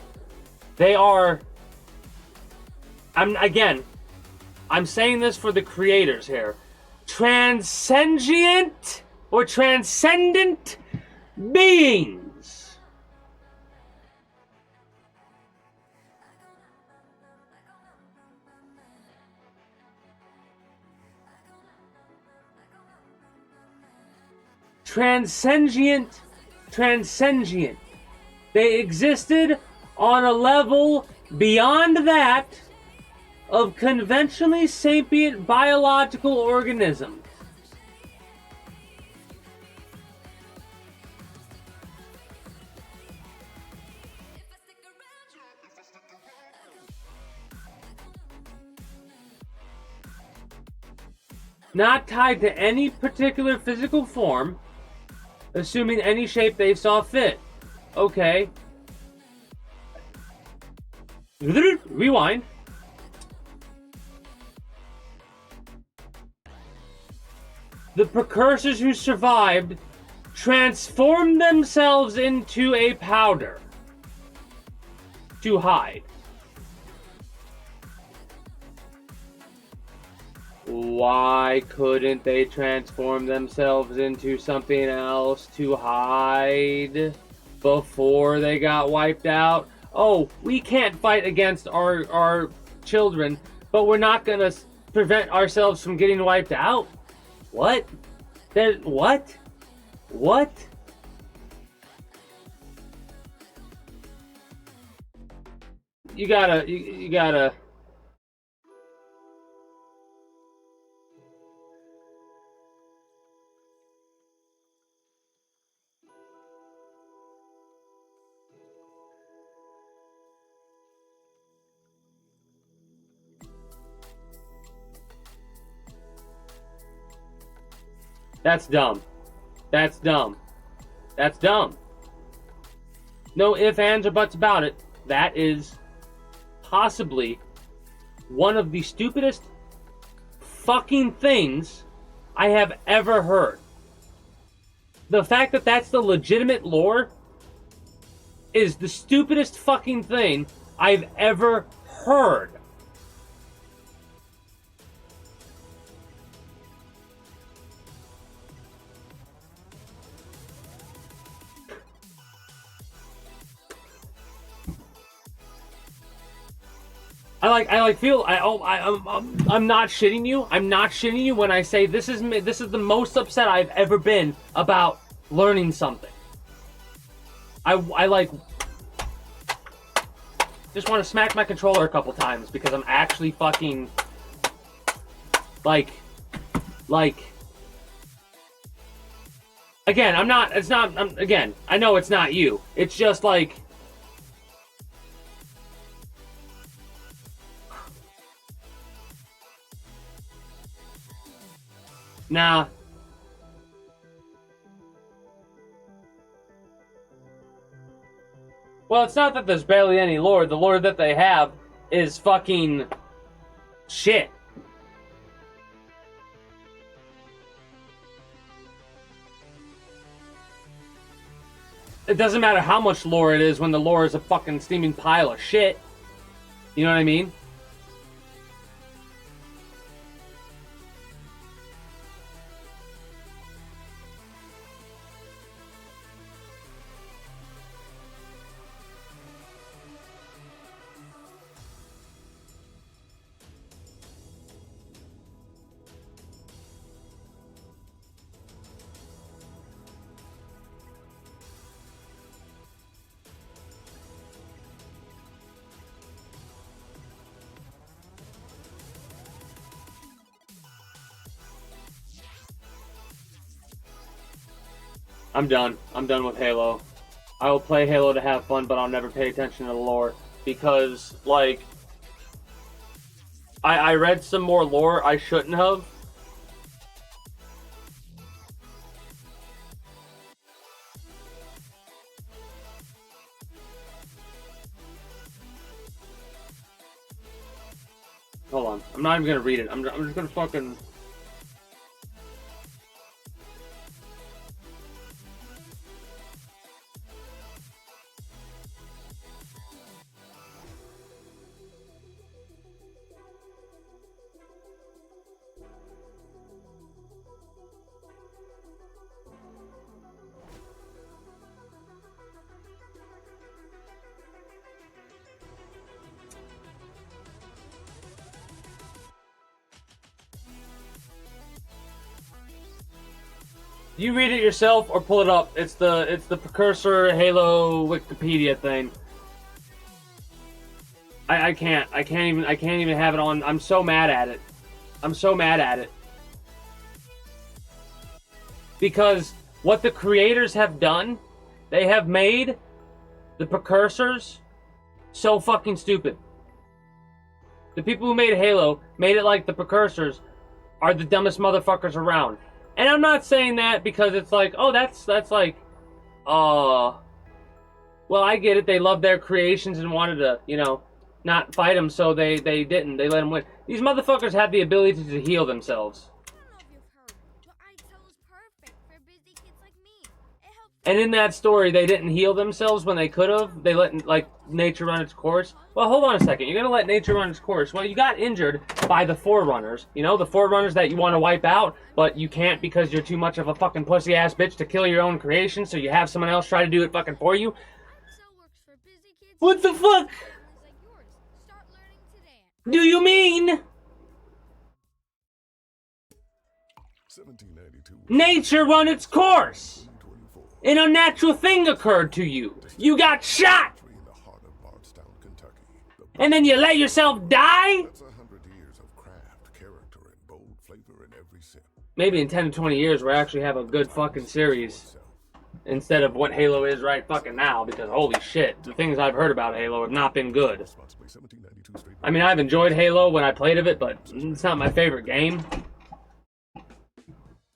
they are. I'm saying this for the creators here. Transcendent or transcendent beings. Transcendent. They existed on a level beyond that of conventionally sapient biological organisms. Not tied to any particular physical form, assuming any shape they saw fit. Okay. Rewind. The precursors who survived transformed themselves into a powder to hide. Why couldn't they transform themselves into something else to hide before they got wiped out? Oh, we can't fight against our children, but we're not gonna prevent ourselves from getting wiped out? What? What? What? You gotta... That's dumb. That's dumb. That's dumb. No ifs, ands, or buts about it. That is possibly one of the stupidest fucking things I have ever heard. The fact that that's the legitimate lore is the stupidest fucking thing I've ever heard. I'm not shitting you. I'm not shitting you when I say this is the most upset I've ever been about learning something. I like just want to smack my controller a couple times because I'm actually fucking like again, again, I know it's not you. It's just like nah. Well, it's not that there's barely any lore. The lore that they have is fucking shit. it doesn't matter how much lore it is when the lore is a fucking steaming pile of shit. You know what I mean? I'm done. I'm done with Halo. I will play Halo to have fun, but I'll never pay attention to the lore. Because, like, I read some more lore I shouldn't have. Hold on. I'm not even gonna read it. I'm just gonna fucking... You read it yourself or pull it up. It's the precursor Halo Wikipedia thing. I can't even have it on. I'm so mad at it. I'm so mad at it. Because what the creators have done, they have made the precursors so fucking stupid. The people who made Halo made it like the precursors are the dumbest motherfuckers around. And I'm not saying that because it's like, oh, that's like, well, I get it. They love their creations and wanted to, you know, not fight them, so they didn't. They let them win. These motherfuckers have the ability to heal themselves. And in that story, they didn't heal themselves when they could have. They let, like, nature run its course. Well, hold on a second. You're going to let nature run its course. Well, you got injured by the Forerunners. You know, the Forerunners that you want to wipe out, but you can't because you're too much of a fucking pussy-ass bitch to kill your own creation, so you have someone else try to do it fucking for you. What the fuck? Do you mean? 1792. Nature run its course. An unnatural thing occurred to you. You got shot. And then you let yourself die? That's 100 years of craft, character, and bold flavor in every sip. Maybe in 10 to 20 years we'll actually have a good fucking series. Instead of what Halo is right fucking now, because holy shit, the things I've heard about Halo have not been good. I mean, I've enjoyed Halo when I played of it, but it's not my favorite game.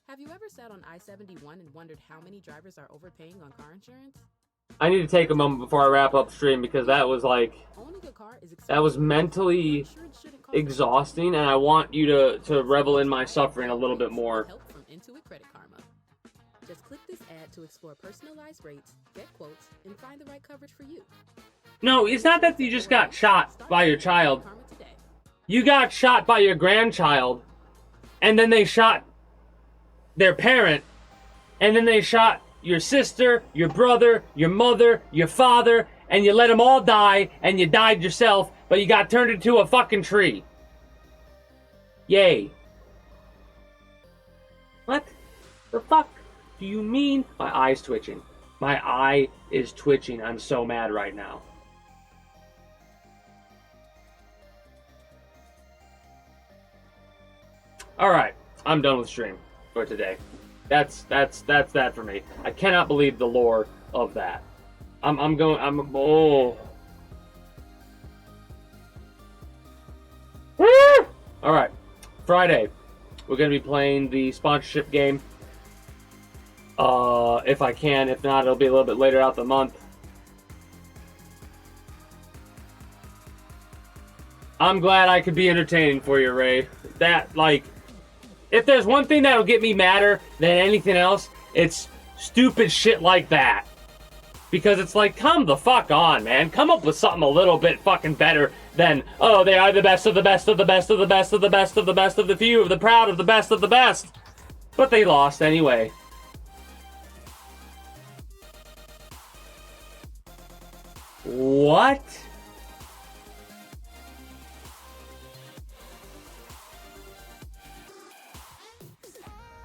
Have you ever sat on I-71 and wondered how many drivers are overpaying on car insurance? I need to take a moment before I wrap up stream because that was like, that was mentally exhausting, and I want you to revel in my suffering a little bit more. Help from Intuit Credit Karma. Just click this ad to explore personalized rates, get quotes, and find the right coverage for you. No, it's not that you just got shot by your child. You got shot by your grandchild, and then they shot their parent, and then they shot your sister, your brother, your mother, your father, and you let them all die, and you died yourself, but you got turned into a fucking tree. Yay. What the fuck do you mean? My eye's twitching. My eye is twitching. I'm so mad right now. Alright, I'm done with stream for today. That's that for me. I cannot believe the lore of that. Oh. Alright. Friday. We're gonna be playing the sponsorship game. If I can. If not, it'll be a little bit later out the month. I'm glad I could be entertaining for you, Ray. That, like, if there's one thing that'll get me madder than anything else, it's stupid shit like that. Because it's like, come the fuck on, man. Come up with something a little bit fucking better than, oh, they are the best of the best of the best of the best of the best of the best of the few, of the proud, of the best of the best. But they lost anyway. What?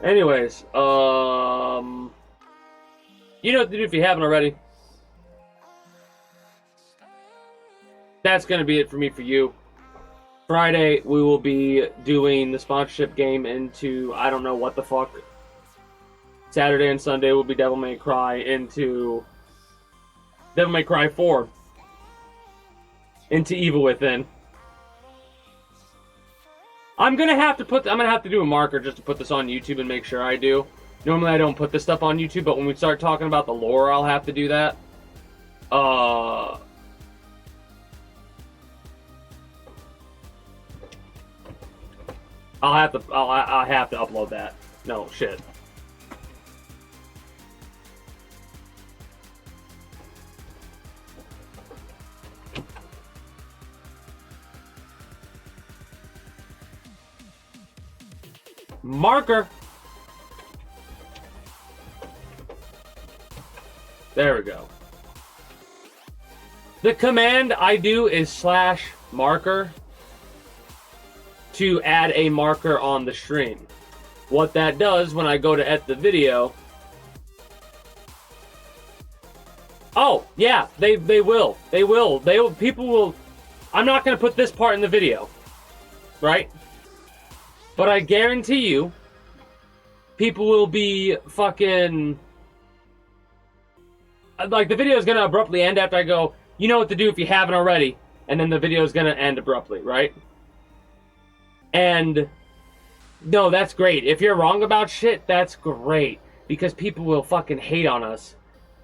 Anyways, you know what to do if you haven't already. That's going to be it for me for you. Friday, we will be doing the sponsorship game into, I don't know what the fuck. Saturday and Sunday will be Devil May Cry into Devil May Cry 4. Into Evil Within. I'm gonna have to do a marker just to put this on YouTube and make sure I do. Normally I don't put this stuff on YouTube, but when we start talking about the lore, I'll have to do that. I'll have to upload that. No shit. Marker. There we go. The command I do is /marker to add a marker on the stream. What that does when I go to edit the video. Oh, yeah, they will. People will. I'm not going to put this part in the video. Right? But I guarantee you, people will be fucking... Like, the video is going to abruptly end after I go, you know what to do if you haven't already. And then the video is going to end abruptly, right? And, no, that's great. If you're wrong about shit, that's great. Because people will fucking hate on us.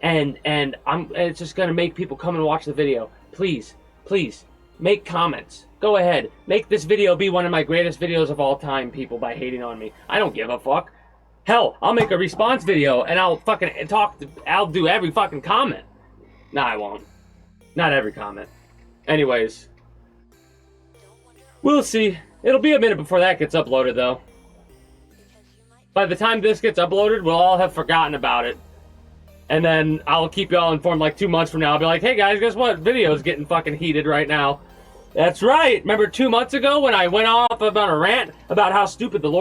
And it's just going to make people come and watch the video. Please, please, make comments. Go ahead. Make this video be one of my greatest videos of all time, people, by hating on me. I don't give a fuck. Hell, I'll make a response video and I'll fucking I'll do every fucking comment. Nah, I won't. Not every comment. Anyways. We'll see. It'll be a minute before that gets uploaded, though. By the time this gets uploaded, we'll all have forgotten about it. And then I'll keep y'all informed like 2 months from now. I'll be like, hey guys, guess what? Video's getting fucking heated right now. That's right. Remember 2 months ago when I went off about a rant about how stupid the Lord